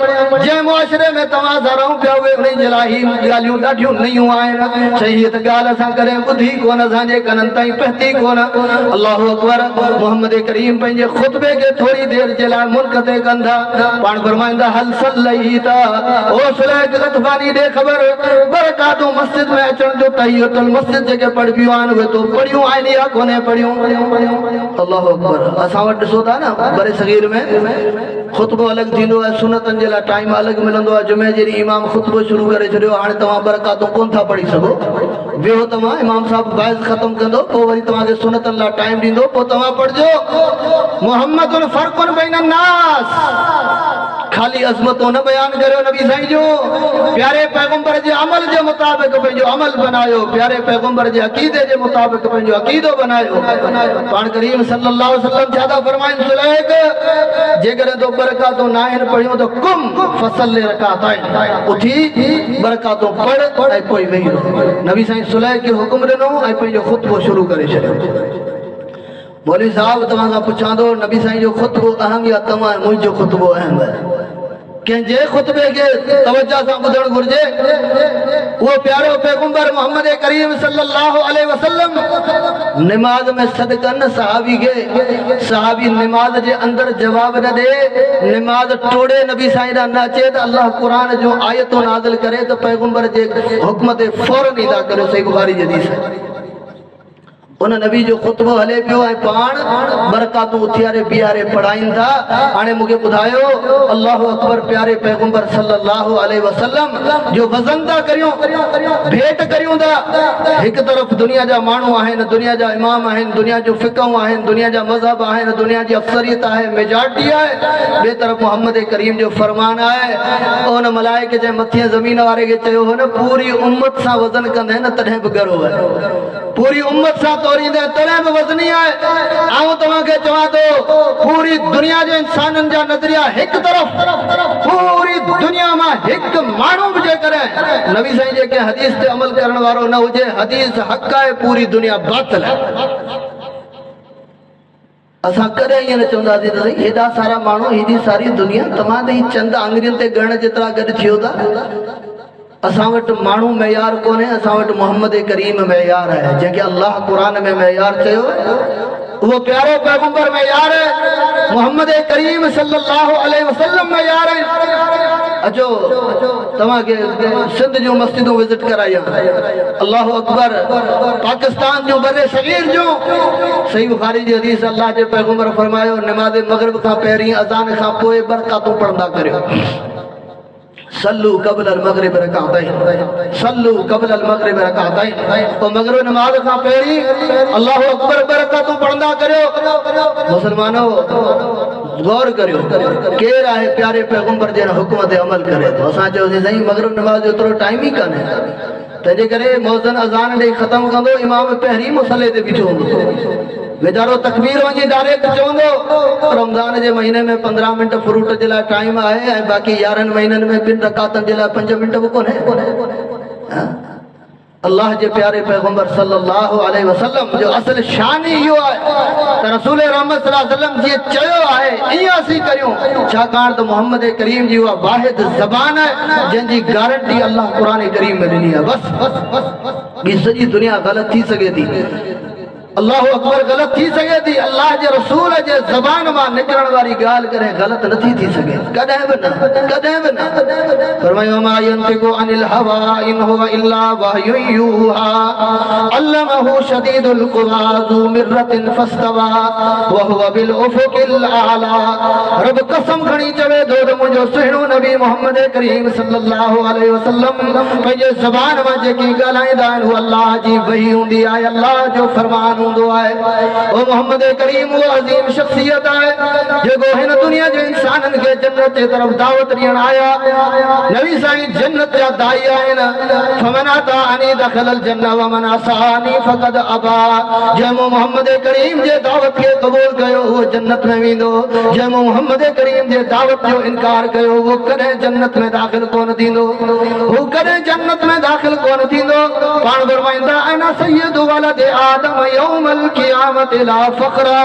जंहिं मुआशिरे में तव्हां सां रहूं पिया, उहे उन्हनि जे लाइ ही ॻाल्हियूं ॾाढियूं नयूं आहिनि। शहीद ॻाल्हि असां कॾहिं ॿुधी कोन, असांजे कननि ताईं पहुती कोन। अल्लाहु अकबर। मोहम्मद करीम पंहिंजे खुतबे के थोड़ी देर जे लाइ मुनक़ते कंदा, पाण फरमाईंदा, हल सल्लैता, ओ सुलैक गतफानी ॾे ख़बर, बरकातूं मस्जिद में अचण जो तहियतुल मस्जिद जेके पढ़बियूं आहिनि उहे तो पढ़ियूं आहिनि या कोन्हे पढ़ियूं? अल्लाहु अकबर। असां वटि ॾिसो था न, बरे सगीर में खुतबो अलॻि थींदो आहे, सुनतनि जे लाइ टाइम अलॻि मिलंदो आहे। जुमे जे ॾींहुं इमाम खुतबो शुरू करे छॾियो, हाणे तव्हां बरकातूं कोन था पढ़ी सघो, विहो तव्हां, इमाम साहब बाइज़ ख़तम कंदो, पोइ वरी तव्हांखे सुनतनि लाइ टाइम ॾींदो, पोइ तव्हां पढ़जो। मोहम्मदुन फ़र्क़ुन बैन अन्नास, खाली अज़मतों न बयान करियो नबी साईं जो, प्यारे पैगंबर जे अमल जे मुताबिक़ पंहिंजो अमल बनायो, प्यारे पैगंबर जे अक़ीदे जे मुताबिक़ पंहिंजो अक़ीदो बनायो। पाण करीम सल्लल्लाहु अलैहि वसल्लम छा था फरमाइनि? सुलैक, जेकॾहिं तो बरकातूं न आहिनि पढ़ियूं त कुम फसले रकाताइन, उथी बरकातूं पढ़ ऐं पोइ वेही रहो। नबी साईं सुलैक खे हुकुम ॾिनो ऐं पंहिंजो खुतबो शुरू करे छॾियो। मौलवी साहब तव्हां खां पुछां थो, नबी साईं जो खुतबो अहम या तव्हां मुंहिंजो खुतबो अहम आहे? कंहिंजे ख़ुतबे खे तवज्जो सां ॿुधणु घुरिजे। वो प्यारो पैगंबर मोहम्मद करीम सल्लल्लाहु अलैहि वसल्लम नमाज में सदकन सहाबी के सहाबी नमाज जे अंदर जवाब न दे, नमाज टोड़े नबी साईं दा न अचे त अल्लाह कुरान जो आयतों नाज़िल करे तो पैगंबर जे हुक्म ते फौरन अदा करियो। सही बुखारी जी हदीस है। उन नबी जो खुतबो हले पियो ऐं पाण बरकातूं उथियारे बीहारे पढ़ाइन था। हाणे मूंखे ॿुधायो अल्लाहु अकबर प्यारे पैगंबर सल्लल्लाहु अलैहि वसल्लम जो वज़न था करियूं, भेंट करियूं था। हिक तरफ़ दुनिया जा माण्हू आहिनि, दुनिया जा इमाम आहिनि, दुनिया जो फिक़हूं आहिनि, दुनिया जा मज़हब आहिनि, दुनिया जी अफ़सरियत आहे, मेजॉरिटी आहे। ॿिए तरफ़ मोहम्मद करीम जो फरमान आहे। उन मलाइके जे मथे ज़मीन वारे खे चयो हो न पूरी उम्मत सां वज़न कंदे न तॾहिं बि गरो आहे। पूरी उम्मत सां तोरींदे तॾहिं बि वज़नी आहे। ऐं तव्हांखे चवां थो पूरी दुनिया जे इंसाननि जा नज़रिया हिक तरफ़, पूरी दुनिया मां हिक माण्हू बि जेकर नबी साईं जेके हदीस ते अमल करण वारो न हुजे, हदीस हक़ आहे, पूरी दुनिया बातिल आहे। असां कॾहिं ईअं न चवंदासीं त साईं हेॾा सारा माण्हू, हेॾी सारी दुनिया, तव्हां त ही चंद आङुरियुनि ते ॻणण जेतिरा गॾु थियो था। असां वटि माण्हू मयार कोन्हे, असां वटि मोहम्मद करीम मयार आहे, जंहिंखे अल्लाह क़ुरान में मयार चयो। वो प्यारो पैगंबर मयार है, मोहम्मद करीम सल्लल्लाहु अलैहि वसल्लम मयार है। अचो तव्हांखे सिंध जूं मस्जिदूं विज़िट करायां। अल्लाह अकबर पाकिस्तान जो बरे सगीर जो सही बुखारी जी हदीस अल्लाह जे पैगंबर फरमायो नमाज़ मगरिब खां पहिरीं अज़ान खां पोइ बरकातूं पढ़ंदा करियो। सल्लू क़ब्ल अल मगरिब रकातैन, सल्लू क़ब्ल अल मगरिब रकातैन। तो मगरिब नमाज खां पहिरीं अल्लाह अकबर बरकातूं पढ़ंदा करियो। मुसलमानो गौर करियो, केर आहे प्यारे पैगंबर जे हुक्म ते अमल करे तो। असां चयोसीं साईं मगरिब नमाज जो एतिरो टाइम ई कान्हे, तंहिंजे करे मौज़न अज़ान ॾेई ख़त्म कंदो, इमाम पहिरीं मुसले ते बीठो हूंदो, बेचारो तकबीर वञी डायरेक्ट चवंदो। रमज़ान जे महीने में 15 मिनट फ्रूट जे लाइ टाइम आहे ऐं बाक़ी 11 महीननि में 2 रकातनि जे लाइ 5 मिनट बि कोन्हे। अल्लाह जे प्यारे पैगंबर सल्लल्लाहु अलैहि वसल्लम जो असल शान ही इहो आहे त रसूल रहमत सल्लल्लाहु अलैहि वसल्लम जीअं चयो आहे ईअं असीं करियूं। छाकाणि त मोहम्मद करीम जी उहा वाहिद ज़बान आहे जंहिंजी गारंटी अल्लाह क़ुरान करीम में ॾिनी आहे। बस ॿी सॼी दुनिया ग़लति थी सघे थी, अल्लाह अकबर गलत थी सके थी, अल्लाह जे रसूल जे ज़बान मां निकरण वाली गाल करे गलत नथी थी सके, कदे भी न। फरमायो मा यंतिकु अनिल हवा इन हुवा इल्ला वहयु यूहा अल्लमहु शदीदुल कुवा ज़ू मिर्रतिन फस्तवा व हुवा बिल उफुकिल आला। रब कसम खणी चवे थो त मुंहिंजो सुहिणो नबी मोहम्मद करीम सल्लल्लाहु अलैहि वसल्लम पंहिंजे ज़बान मां जेकी ॻाल्हाईंदा आहिनि उहा अल्लाह जी वही हूंदी आहे, अल्लाह जो फरमान हूंदो आहे। ओ मोहम्मद करीम वो अजीम शख्सियत आहे जेको हिन दुनिया जे इंसाननि खे जन्नत जे तरफ़ दावत ॾियण आया। नबी साईं जन्नत जा दाई आहिनि। फमन अताअनी दखलल जन्नह व मन असानी फक़द अबा। जंहिं मोहम्मद करीम जे दावत खे क़बूल कयो उहो जन्नत में वेंदो, जंहिं मोहम्मद करीम जे दावत जो इनकार कयो वो कॾहिं जन्नत में दाख़िल कोन थींदो, वो कॾहिं जन्नत में दाख़िल कोन थींदो। पाण फरमाईंदा अना सय्यदु वलद आदम यौमल क़ियामत ला फ़ख्रा।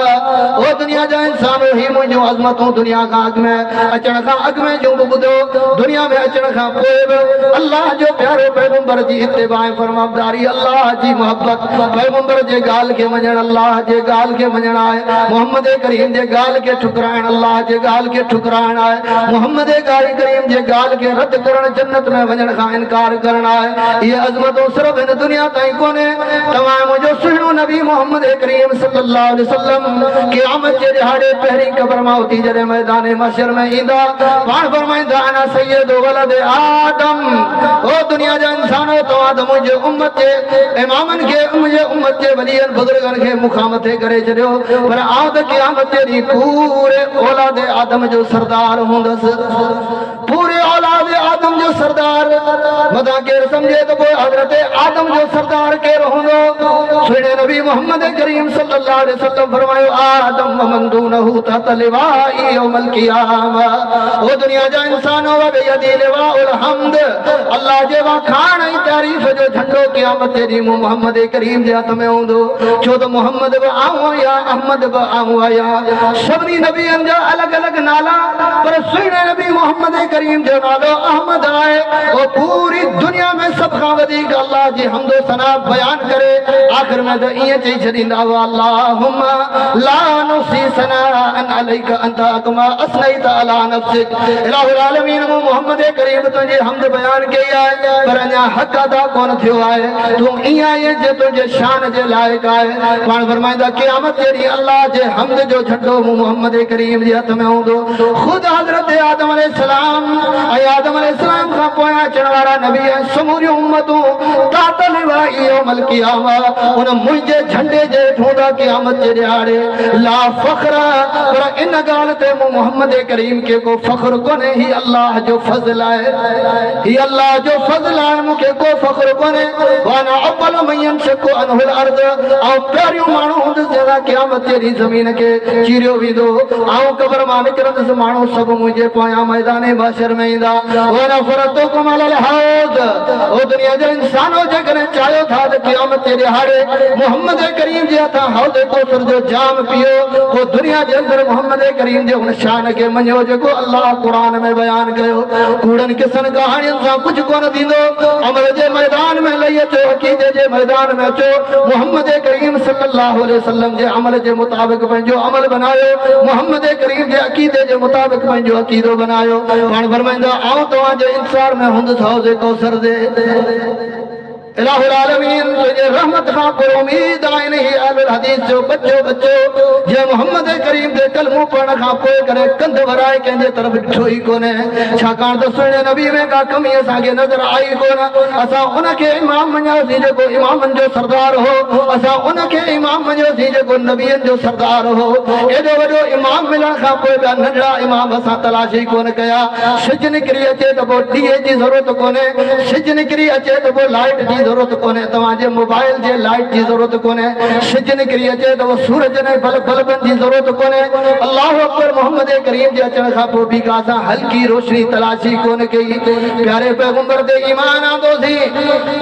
ओ दुनिया जा इंसान ही मुंहिंजूं अज़मतूं दुनिया खां अॻु में अचण खां अॻु में जूं बि ॿुधो, दुनिया में अचण खां पोइ बि अल्लाह जो प्यारो पैगंबर जी इत्तिबा फरमाबदारी, अल्लाह जी मोहब्बत, पैगंबर जे ॻाल्हि खे मञण, अल्लाह जे ॻाल्हि खे मञण आहे। मोहम्मद करीम जे ॻाल्हि खे ठुकराइण, अल्लाह जे ॻाल्हि खे ठुकराइण आहे। मोहम्मद करीम जे ॻाल्हि खे रद्द करण, जन्नत में वञण खां इनकार करण आहे। इहे अज़मतूं सिर्फ़ हिन दुनिया ताईं कोन्हे। तव्हां मुंहिंजो सुहिणो नबी मोहम्मद करीम सल्लल्लाहु अलैहि वसल्लम क़यामत जे ॾिहाड़े पहिरीं क़ब्र मां उथी जॾहिं मैदान महशर में ईंदा पाण फरमाईंदा अना सय्यदु वलद आदम। ओ दुनिया जा इंसानो तव्हां त मुंहिंजे उम्मत जे इमामनि खे, मुंहिंजे उम्मत जे वलीअनि बुज़ुर्गनि खे मुखां मथे करे छॾियो, पर आउं त क़यामत जे ॾींहुं पूरे औलाद आदम जो सरदार हूंदसि, पूरे औलाद आदम जो सरदार। मथां केरु सम्झे त पोइ हज़रत आदम जो सरदार केरु हूंदो? सुने नबी मोहम्मद करीम सल्लल्लाहु अलैहि वसल्लम फरमायो आदम व मन दूनहु तहत लिवाई यौमल क़ियामा। ओ दुनिया जा इंसानो व बियदी लिवाउल हम्द, अल्लाह जे वा खान ऐं तारीफ़ जो झंडो क़यामत जे ॾींहुं मोहम्मद करीम जे हथ में हूंदो। छो त मोहम्मद बि आऊं आहियां, अहमद बि आऊं आहियां, सभिनी नबियनि जा अलॻि अलॻि नाला, पर सुहिणे नबी मोहम्मद करीम जो नालो अहमद आहे। ओ पूरी दुनिया में सभ खां वधीक अल्लाह जी हम्दो सना बयान करे आख़िर में त ईअं चई छॾींदा हुआ अल्लाहुम्मा ला नुहसी सनाअन अलैका अंता कमा असनैत अला नफ्सिक। इलाहुल आलमीन मूं मोहम्मद करीम तुंहिंजी हम्द बयान कई आहे, पर अञा हक़ अदा कोन थियो आहे। तूं ईअं आहीं जो तुंहिंजे शान जे लाइक़ आहे। पाण फरमाईंदा क़यामत जे ॾींहुं अल्लाह जे हम्द जो झंडो मूं मोहम्मद करीम जे हथ में हूंदो। ख़ुद हज़रत आदम अलैहिस्सलाम ऐं आदम अलैहिस्सलाम खां पोइ अचण वारा नबी ऐं समूरियूं उम्मतूं तात लिवाई यौमल क़ियामा, उन मुंहिंजे झंडे जे हेठि हूंदा क़यामत जे ॾियारे। ला फ़ख्र, पर इन ॻाल्हि ते मूं मोहम्मद करीम खे को फ़ख्र कोन्हे, ही अल्लाह जो फज़ल आहे, ही अल्लाह जो फज़ल आहे, मूंखे को फ़ख्र कोन्हे। वाना अव्वल मन यंशक़ु अनहुल अर्ज़, ऐं पहिरियों माण्हू हूंदुसि जंहिंसां क़यामत जे ॾींहुं ज़मीन खे चीरियो वेंदो। ऐं क़ब्र मां निकिरंदुसि, माण्हू सभु मुंहिंजे पोयां मैदान महशर में ईंदा। वाना फ़रतुकुम अलल हौज़, ओ दुनिया जे इंसानो जेकॾहिं चाहियो था त क़यामत जे ॾियारे मोहम्मद करीम जे हथां हौज़ कौसर जो जाम पियो, पोइ दुनिया जे अंदरि मोहम्मद करीम जे हुन शान खे मञो जेको अल्लाह क़ुरान में बयान कयो। कूड़नि किसनि कहाणियुनि सां कुझु कोन थींदो। अमल जे मैदान में लही अचो, अक़ीदे जे मैदान में अचो, मोहम्मद करीम सल्लल्लाहु अलैहि वसल्लम जे अमल जे मुताबिक़ पंहिंजो अमल बनायो, मोहम्मद करीम जे अक़ीदे जे मुताबिक़ पंहिंजो अक़ीदो बनायो। पाण फरमाईंदा आऊं तव्हांजे इंतज़ार में हूंदुसि हौज़ कौसर जे। इलाहुल आलमीन तुझे रहमत खां पर उम्मीद आहिनि। ही अहलुल हदीस जो बच्चो जे मोहम्मद करीम जे कलमो पढ़ण खां पोइ करे कंध वराए कंहिंजे तरफ़ ॾिठो ई कोन्हे, छाकाणि त सुहिणे नबी में का कमी असांखे नज़र आई कोन। असां उनखे इमाम मञियोसीं जेको इमामनि जो सरदार हो, असां उनखे इमाम मञियोसीं जेको नबियनि जो सरदार हो। एॾो वॾो इमाम मिलण खां पोइ ॿिया नंढड़ा इमाम असां तलाशी कोन कया। सिज निकिरी अचे त पोइ ॾीए जी ज़रूरत कोन्हे, सिज निकिरी अचे त पोइ लाइट जी ज़रूरत कोन्हे, तव्हांजे मोबाइल जे लाइट जी ज़रूरत कोन्हे। सिज निकिरी अचे त सूरज ने बल्बनि जी ज़रूरत कोन्हे। अल्लाह अकबर, मोहम्मद करीम जे अचण खां पोइ बि का असां हल्की रोशनी तलाशी कोन कई। प्यारे पैगंबर ते ईमान आंदोसीं,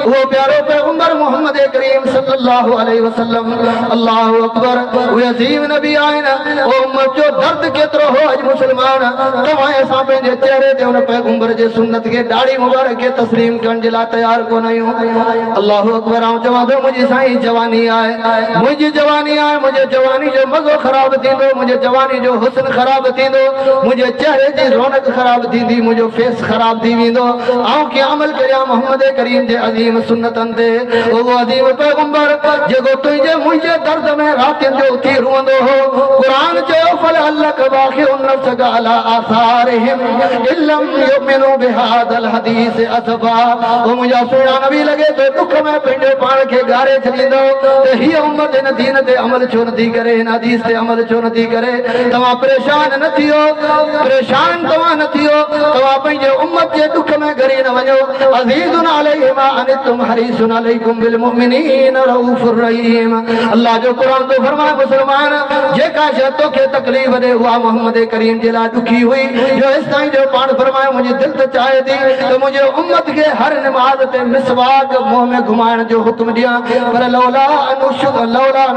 उहो प्यारो पैगंबर मोहम्मद करीम सल्लल्लाहु अलैहि वसल्लम। अल्लाह अकबर, उहे अज़ीम नबी आहिनि। ओ उम्मत जो दर्द केतिरो हो अॼु मुस्लमान तव्हां असां पंहिंजे चेहरे ते हुन पैगंबर जे सुन्नत खे दाढ़ी मुबारक खे तस्लीम करण जे लाइ तयार कोन आहियूं। अल्लाह अकबर, आऊं चवां थो मुंहिंजी साईं जवानी आहे, मुंहिंजी जवानी आहे, मुंहिंजे जवानी जो मज़ो ख़राब थींदो, मुंहिंजे जवानी जो हुस्न ख़राब थींदो, मुंहिंजे चेहरे जी रौनक ख़राब थींदी, मुंहिंजो फेस ख़राब थी वेंदो। आऊं कीअं अमल करियां मोहम्मद करीम जे अज़ीम सुन्नतनि ते। उहो अज़ीम पैगंबर जेको तुंहिंजे मुंहिंजे दर्द में रातियुनि जो उथी रोअंदो हो। क़ुरान चयो फलअल्लक बाक़िउन नफ्सक अला आसारिहिम इल्लम युमिनू बिहादल हदीस असफा। ओ मुंहिंजा सुहिणा नबी लॻे तो दुख में पंहिंजो पाण खे ॻारे छॾींदो त हीअ उम्मत हिन दीन ते अमल छो नथी करे, हिन हदीस ते अमल छो नथी करे। तव्हां परेशान न थियो, परेशान तव्हां न थियो, तव्हां पंहिंजे उम्मत जे दुख में घरी न वञो। अज़ीज़ुन अलैहि मा अनितुम हरीसुन अलैकुम बिल मुमिनीन रऊफुर रहीम। अल्लाह जो क़ुरान तो फरमाए मुसलमान जेका शइ तोखे तकलीफ़ ॾे उहा मोहम्मद करीम जे लाइ ॾुखी हुई। जो इस ताईं जो पाण फरमाए मुंहिंजी दिलि त चाहे थी त मुंहिंजे उम्मत खे हर नमाज़ ते मिसवाक मुंह में घुमाइण जो हुक्म ॾियां, पर लौला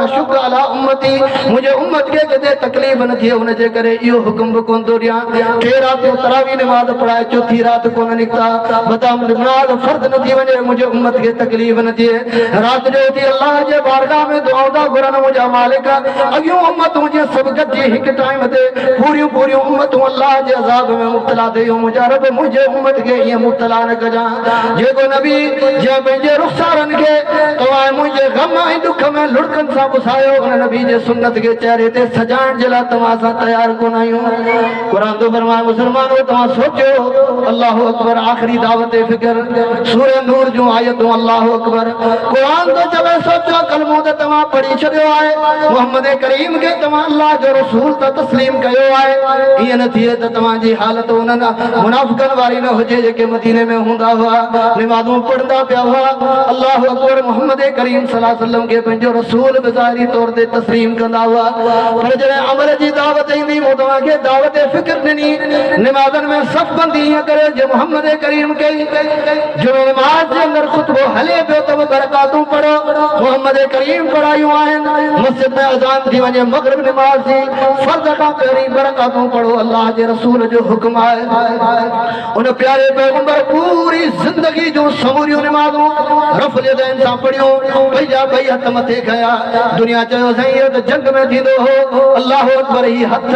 नशुक अला उम्मती, मुंहिंजे उम्मत खे किथे तकलीफ़ न थिए हुन जे करे इहो हुक्म बि कोन थो ॾियां। टे रातियूं तरावी नमाज़ पढ़ाए चौथी राति कोन निकिता, बदाम नमाज़ फर्द न थी वञे मुंहिंजे उम्मत खे तकलीफ़ न थिए। राति जो उथी अल्लाह जे बारगाह में दुआ था घुरनि मुंहिंजा मालिक अॻियूं उम्मतूं जीअं सभु गॾिजी हिकु टाइम ते पूरियूं उम्मतूं अल्लाह जे अज़ाब में मुब्तला थियूं। मुंहिंजा रब मुंहिंजे उम्मत खे ईअं मुब्तला न कजां। जेको नबी जंहिं पंहिंजे रुख़सारनि खे तव्हां मुंहिंजे गम ऐं दुख में लुड़कनि सां पुसायो, हुन नबी जे सुन्नत खे चेहरे ते सजाइण जे लाइ तव्हां सां तयार कोन आहियूं। क़ुरान तो फरमाए मुसलमानो तव्हां सोचियो अल्लाह अकबर, आख़िरी दावत फिक्र सूरह नूर जो आयतूं अल्लाह अकबर कुरान तो चवे सोचो कलमो ते तमा पढ़ी छड़ियो आए मोहम्मद करीम के तमा अल्लाह जो रसूल त तस्लीम कयो आए ये न थिए त तमा जी हालत उनन मुनाफिकन वारी न होजे जेके मदीने में हुंदा हुआ नमाज़ों पढ़दा पिया हुआ अल्लाह अकबर मोहम्मद करीम सल्लल्लाहु अलैहि वसल्लम के पंजो रसूल बज़ाहिरी तौर ते तस्लीम कंदा हुआ पर जड़े अमल जी दावत इंदी मोदवा के दावत फिक्र नी नमाज़न में सब बंदी करे जे मोहम्मद करीम के जो नमाज के अंदर खुतबो हले पियो तो बरकातों पढ़ो मोहम्मद करीम पढ़ायूं आहिन मस्जिद में अजान थी वने मगरिब नमाज थी फर्ज का पहिरीं बरकातों पढ़ो अल्लाह के रसूल जो हुक्म है उन प्यारे पैगंबर पूरी जिंदगी जो समूरियों नमाज़ों रफ़ल यदैन सां पढ़ियो भईया भई हथ मथे खया दुनिया चयो सही त जंग में थींदो हो अल्लाह अकबर ही हथ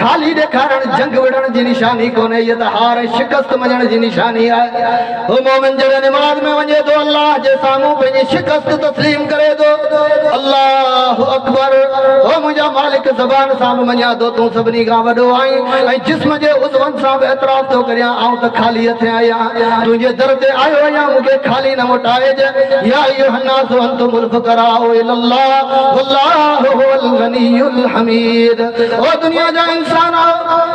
खाली ॾेखारण जंग विढ़ण जी निशानी कोन्हे ये त हार शिकस्त मञण जी निशानी आहे ओ मोमिन जॾहिं नमाज़ में वञे थो अल्लाह जे साम्हूं पंहिंजी शिकस्त तस्लीम करे थो अल्लाह अकबर ओ मुंहिंजा मालिक ज़बान सां बि मञा थो तूं सभिनी खां वॾो आहीं ऐं जिस्म जे उज़वनि सां बि एतराफ़ थो करियां आऊं त ख़ाली हथे आहियां तुंहिंजे दर ते आयो आहियां मूंखे ख़ाली न मोटाइजे या अय्युहन्नासु अंतुमुल फुक़राउ इलल्लाह वल्लाहु हुवल गनियुल हमीद ओ दुनिया जा इंसान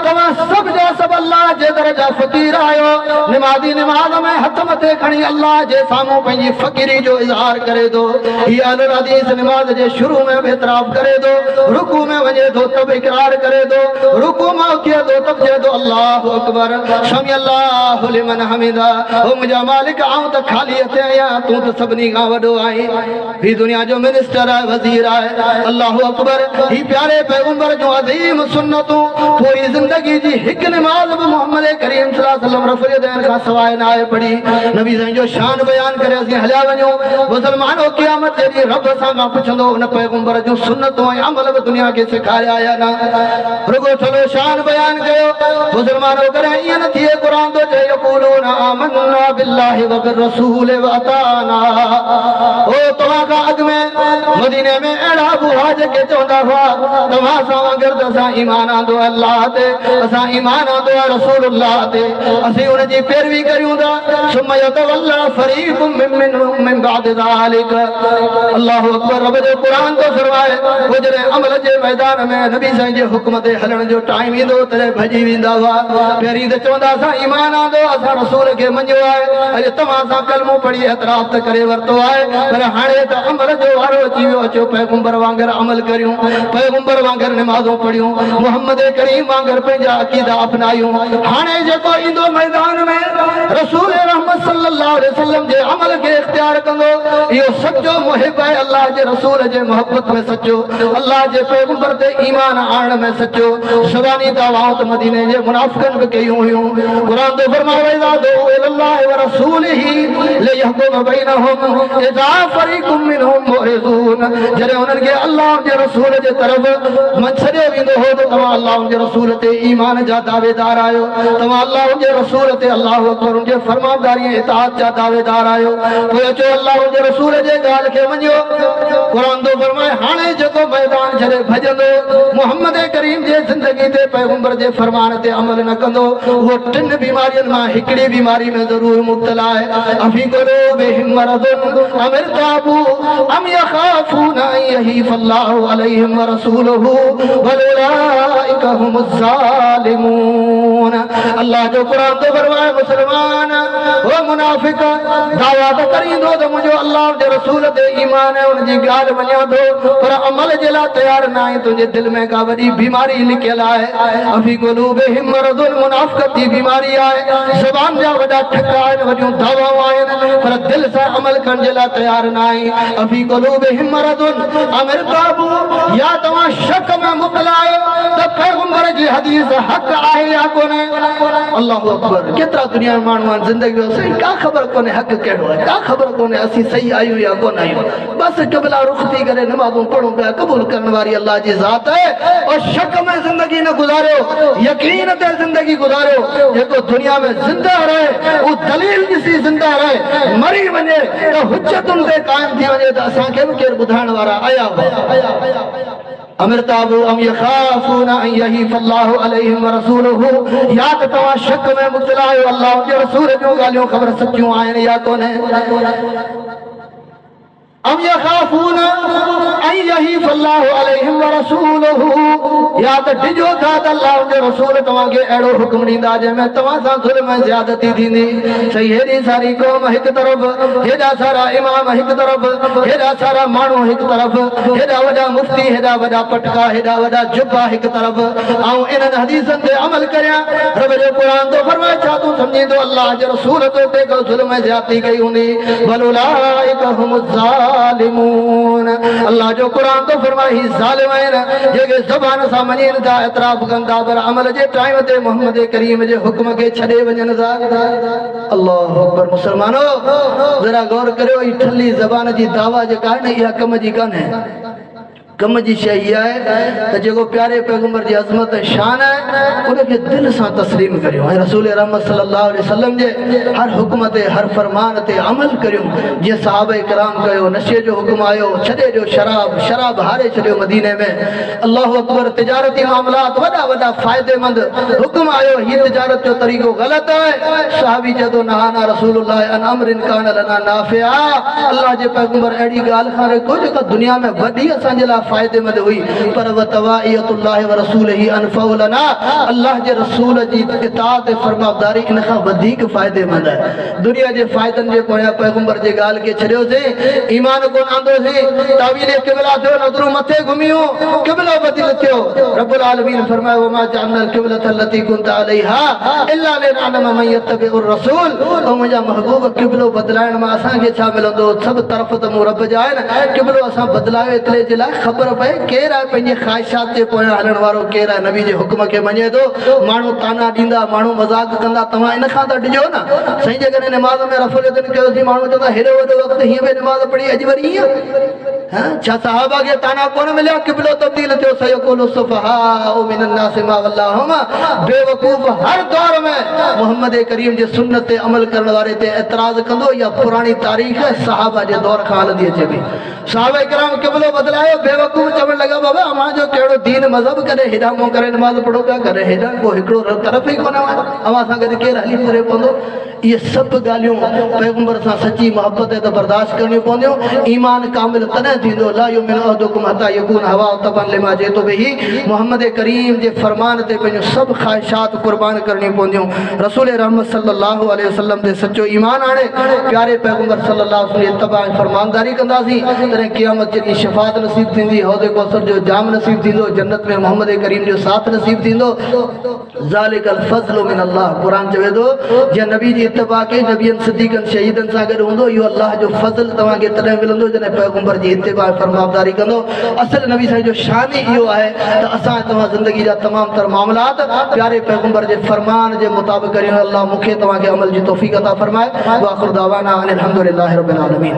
तव्हां सब जा सब अल्लाह जे दर जा फ़क़ीर आयो नमाज़ी नमाज़ में हथ मथे खणी अल्लाह जे साम्हूं पंहिंजी फ़क़ीरी जो इज़हार करे थो हीअ अल हदीस नमाज़ जे शुरू में बि एतराफ़ करे थो रुकू में वञे थो तब इक़रार करे थो रुकू में उथिए थो तब चए थो अल्लाहु अकबर समी अल्लाहु लिमन हमिदा ओ मुंहिंजा मालिक आऊं त ख़ाली हथे आहियां तूं त सभिनी खां वॾो आहीं ही दुनिया जो मिनिस्टर आहे वज़ीर आहे अल्लाहु अकबर ही प्यारे पैगंबर जो अज़ीम सुन्नतूं पूरी जिंदगी जी हिकु नमाज़ बि मोहम्मद करीम सल्लल्लाहु अलैहि वसल्लम रफ़ल यदैन खां सवाइ न आहे पढ़ी नबी साईं जो शान बयान करे असीं हलिया वञूं मुसलमानो क़यामत जे ॾींहुं रब सां खां पुछंदो उन पैगंबर जूं सुन्नतूं ऐं अमल बि दुनिया खे सेखारिया या न रुगो थलो शान बयान कयो मुसलमानो करे ईअं न थिए क़ुरान तो चए यक़ूलून आमन्ना बिल्लाहि व बिर्रसूल व अताना ओ तव्हां खां अॻु में मदीने में अहिड़ा बुहा जेके चवंदा हुआ तव्हां सां वांगुरु त असां ईमान आंदो अल्लाह ते असां ईमान आंदो आहे रसूलुल्लाह ते असीं उन जी पैरवी करियूं था सुम्मा यतवल्ला फरीक़ुम मिनहुम मिन बाद ज़ालिक अल्लाहु अकबर रब जो क़ुरान तो फरमाए वो जॾहिं अमल जे मैदान में नबी साईं जे हुक्म ते हलण जो टाइम ईंदो तॾहिं भॼी वेंदा हुआ पहिरीं त चवंदा असां ईमान आंदो असां रसूल खे मञियो आहे अॼु तव्हां सां कलमो पढ़ी एतराफ़ त करे वरितो आहे पर हाणे त अमल जो वारो अची वियो अचो पैगंबर वांगुरु अमल करियूं पैगंबर वांगुरु नमाज़ूं पढ़ियूं मोहम्मद करीम वांगुरु पंहिंजा अक़ीदा अपनायूं हाणे जेको ईंदो मैदान में रसूल रहमत सल्लल्लाहु अलैहि वसल्लम जे अमल खे इख्तियार कंदो इहो सचो मुहिब आहे अल्लाह जे रसूल जे मोहब्बत में सचो अल्लाह जे पैगंबर ते ईमान आणण में सचो ज़बानी दावाऊं त मदीने जे मुनाफ़िक़नि बि कयूं हुयूं क़ुरान तो फरमाए दो इलल्लाहि व रसूलिही लियहकुम बैनहुम इज़ा फरीक़ुम मिनहुम मुरिज़ून जॾहिं उन्हनि खे अल्लाह जे रसूल जे तरफ़ छॾियो वेंदो हो त तव्हां अल्लाह जे रसूल ते ईमान जा दावेदार आहियो तव्हां अल्लाह जे रसूल ते अल्लाहु अकबर उन जे फरमाबदारी ऐं इताअत जा दावेदार आहियो पोइ अचो अल्लाह जे रसूल जे ॻाल्हि खे मञियो क़ुरान तो फरमाए हाणे जेको मैदान छॾे भॼंदो मोहम्मद करीम जे ज़िंदगी ते पैगंबर जे फरमान ते अमल न कंदो उहो टिनि बीमारियुनि मां हिकिड़ी बीमारी में ज़रूर मुब्तला आहे अफ़ी क़ुलूबिहिम मरज़ुन अम इर्ताबू अम यख़ाफून अन यहीफ़ल्लाहु अलैहिम व रसूलुहु बल उलाइका हुमुज़ ज़ालिमून अल्लाह जो क़ुरान तो फरमाए मुसलमान ओ मुनाफिक दावा त करींदो त मुंहिंजो अल्लाह जे रसूल ते ईमान है उन जी ॻाल्हि मञा थो पर अमल जे लाइ तयार न आहे तुंहिंजे दिलि में का वॾी बीमारी लिकियल आहे अफ़ी क़ुलूबिहिम मरज़ुन मुनाफ़िक़त जी बीमारी आहे ज़बान जा वॾा ठका आहिनि वॾियूं दावाऊं आहिनि पर दिलि सां अमल करण जे लाइ तयार न आहे अफ़ी क़ुलूबिहिम मरज़ुन अम इर्ताबू या तव्हां शक में मुब्तला आहियो त पैगंबर जी हदीस हक़ आहे या कोन्हे अल्लाहु अकबर केतिरा दुनिया में माण्हू आहिनि ज़िंदगी में सही का ख़बर कोन्हे हक़ कहिड़ो आहे का ख़बर कोन्हे असीं सही आहियूं या कोन आहियूं बसि क़िबला रुख़ थी करे नमाज़ूं पढ़ूं पिया क़बूल करण वारी अल्लाह जी ज़ात आहे और शक में ज़िंदगी न गुज़ारियो यकीन ते ज़िंदगी गुज़ारियो जेको दुनिया में ज़िंदा रहे उहो दलील ॾिसी ज़िंदा रहे मरी वञे त हुज्जतुनि ते क़ाइम थी वञे त असांखे बि केरु ॿुधाइण वारा आया हुआ अमरताबु अम यखाफूना अन यहीफल्लाहु अलैहिम व रसूलुहु, या त तव्हां शक में मुब्तला आहियो अल्लाह जे रसूल जूं ॻाल्हियूं ख़बर सचियूं आहिनि या कोन्हे। अम यखाफूना अन यहीफल्लाहु अलैहिम व रसूलुहु, या त डिजो था त अल्लाह जे रसूल तव्हांखे अहिड़ो हुक्म ॾींदा जंहिंमें तव्हां सां ज़ुल्म ऐं ज़्यादती थींदी। सही हेॾी सारी क़ौम हिकु तरफ़, हेॾा सारा इमाम हिकु तरफ़, हेॾा सारा माण्हू हिकु तरफ़, हेॾा वॾा मुफ्ती, हेॾा वॾा पटका, हेॾा वॾा जुब्बा हिकु तरफ़, ऐं इन्हनि हदीसनि ते अमल करियां। रब जो क़ुर थो फरमाए, छा तूं सम्झींदो अल्लाह जे रसूल तो ते को ज़ुल्म ऐं ज़्यादती कई हूंदी? बल उलाइका हुमुज़ ज़ालिमून। अल्लाह जो क़ुर तो फरमाए ही ज़ालिम आहिनि जेके ज़बान सां मञनि था, एतराफ़ कनि था, पर अमल जे टाइम ते मोहम्मद करीम जे हुक्म खे छॾे वञनि था। अल्लाहु अकबर। मुसलमानो ज़रा गौर करियो, ई ठल्ली ज़बान जी दावा जेका आहे न, इहा कम जी कान्हे। कम जी शइ इहा आहे त जेको प्यारे पैगंबर जी अज़मत ऐं शान आहे उनखे दिलि सां तस्लीम करियो ऐं रसूल रहमत सल्लल्लाहु अलैहि वसल्लम जे हर हुक्म ते, हर फरमान ते अमल करियो। जीअं सहाबा किराम कयो, नशे जो हुक्म आयो, छॾे ॾियो शराब हारे छॾियो मदीने में। अल्लाहु अकबर। तिजारती मामलात वॾा वॾा फ़ाइदेमंद हुक्म आयो, हीअ तिजारत जो तरीक़ो ग़लति आहे। सहाबी चए थो नहाना रसूलुल्लाह अन अमरिन कान लना नाफ़िआ। अल्लाह जे पैगंबर अहिड़ी ॻाल्हि खां को जेका दुनिया में वॾी असांजे लाइ फ़ाइदेमंद हुई, पर वतवाइयतुल्लाह व रसूलिही अनफ़उ लना। अल्लाह जे रसूल जी इताअत ऐं फरमाबरदारी इन खां वधीक फ़ाइदेमंद आहे। दुनिया जे फ़ाइदनि जे पोयां पैगंबर जे ॻाल्हि खे छॾियोसीं, ईमान कोन आंदोसीं, तावील क़िबला थियो, नज़रूं मथे घुमियूं, क़िबलो बदिल थियो। रब्बुल आलमीन फरमायो वमा जअलनल क़िबलत अल्लती कुंत अलैहा इल्ला लिनअलम मन यत्तबिउर रसूल। ऐं मुंहिंजा महबूब क़िबलो बदिलाइण मां असांखे छा मिलंदो? सभु तरफ़ त मूं रब जा आहिनि, क़िबलो असां बदिलायो एतिरे जे लाइ ख़बर पए केरु आहे पंहिंजे ख़्वाहिशात जे पोयां हलण वारो, केरु आहे नबी जे हुक्म खे मञे थो। माण्हू ताना ॾींदा, माण्हू मज़ाक कंदा, तव्हां इन खां त ॾिजो न। साईं जेकॾहिं निमाज़ में रफ़ुल कयोसीं, माण्हू चवंदा हेॾो वॾो वक़्तु हीअं बि निमाज़ पढ़ी अॼु वरी हीअं। छा सहाबा खे ताना कोन मिलिया? क़िबलो तब्दील थियो। सयक़ूलु सुफ़हाउ मिनन्नास मा वल्लाहुम। बेवकूफ़ हर दौर में मोहम्मद करीम जे सुन्नत ते अमल करण वारे ते एतराज़ कंदो। या पुराणी तारीख़ सहाबा जे दौर खां हलंदी अचे पई। सहाबा किराम क़िबलो बदिलायो, बेवकूफ़ चवण लॻा बाबा अमां जो कहिड़ो दीन मज़हब, कॾहिं हेॾा मूं करे निमाज़ पढ़ो पिया, कॾहिं हेॾा, को हिकिड़ो तरफ़ ई कोन आहे, अवां सां गॾु केरु हली करे पवंदो? इहे सभु ॻाल्हियूं पैगंबर सां सची मोहब्बत त बर्दाश्त करणियूं पवंदियूं। ईमान कामिल तॾहिं थींदो ला युमिनु अहदुकुम हत्ता यकून हवाउ तबअन लिमा जिअतु बिही। मोहम्मद करीम जे फरमान ते पंहिंजूं सभु ख़्वाहिशात क़ुर्बान करणियूं पवंदियूं। रसूल रहमत सल्लल्लाहु अलैहि वसल्लम ते सचो ईमान आणे प्यारे पैगंबर सल्लल्लाहु अलैहि वसल्लम इत्तिबा ऐं फरमानदारी कंदासीं, तॾहिं क़यामत जे ॾींहुं शफ़ाअत नसीब थींदी, हौज़ कौसर जो जाम नसीब थींदो, जन्नत में मोहम्मद करीम जो साथ नसीब थींदो। ज़ालिकल फ़ज़्लु मिन अल्लाह। क़ुर चवे थो जीअं नबी जी इत्तिबा के नबियनि सिद्दीक़नि शहीदनि सां गॾु हूंदो, इहो अल्लाह जो फ़ज़्ल तव्हांखे तॾहिं मिलंदो जॾहिं पैगंबर जी इत्तिबा ऐं फरमाबरदारी कंदो। असल नबी साईं जो शान ई इहो आहे त असां तव्हां ज़िंदगी जा तमामु तर मामलात प्यारे पैगंबर जे फरमान जे मुताबिक़ करियूं। अल्लाह मूंखे तव्हांखे अमल जी तौफ़ीक़ अता फ़रमाए। व आख़िर दावाना अनिल हम्दुलिल्लाहि रब्बिल आलमीन।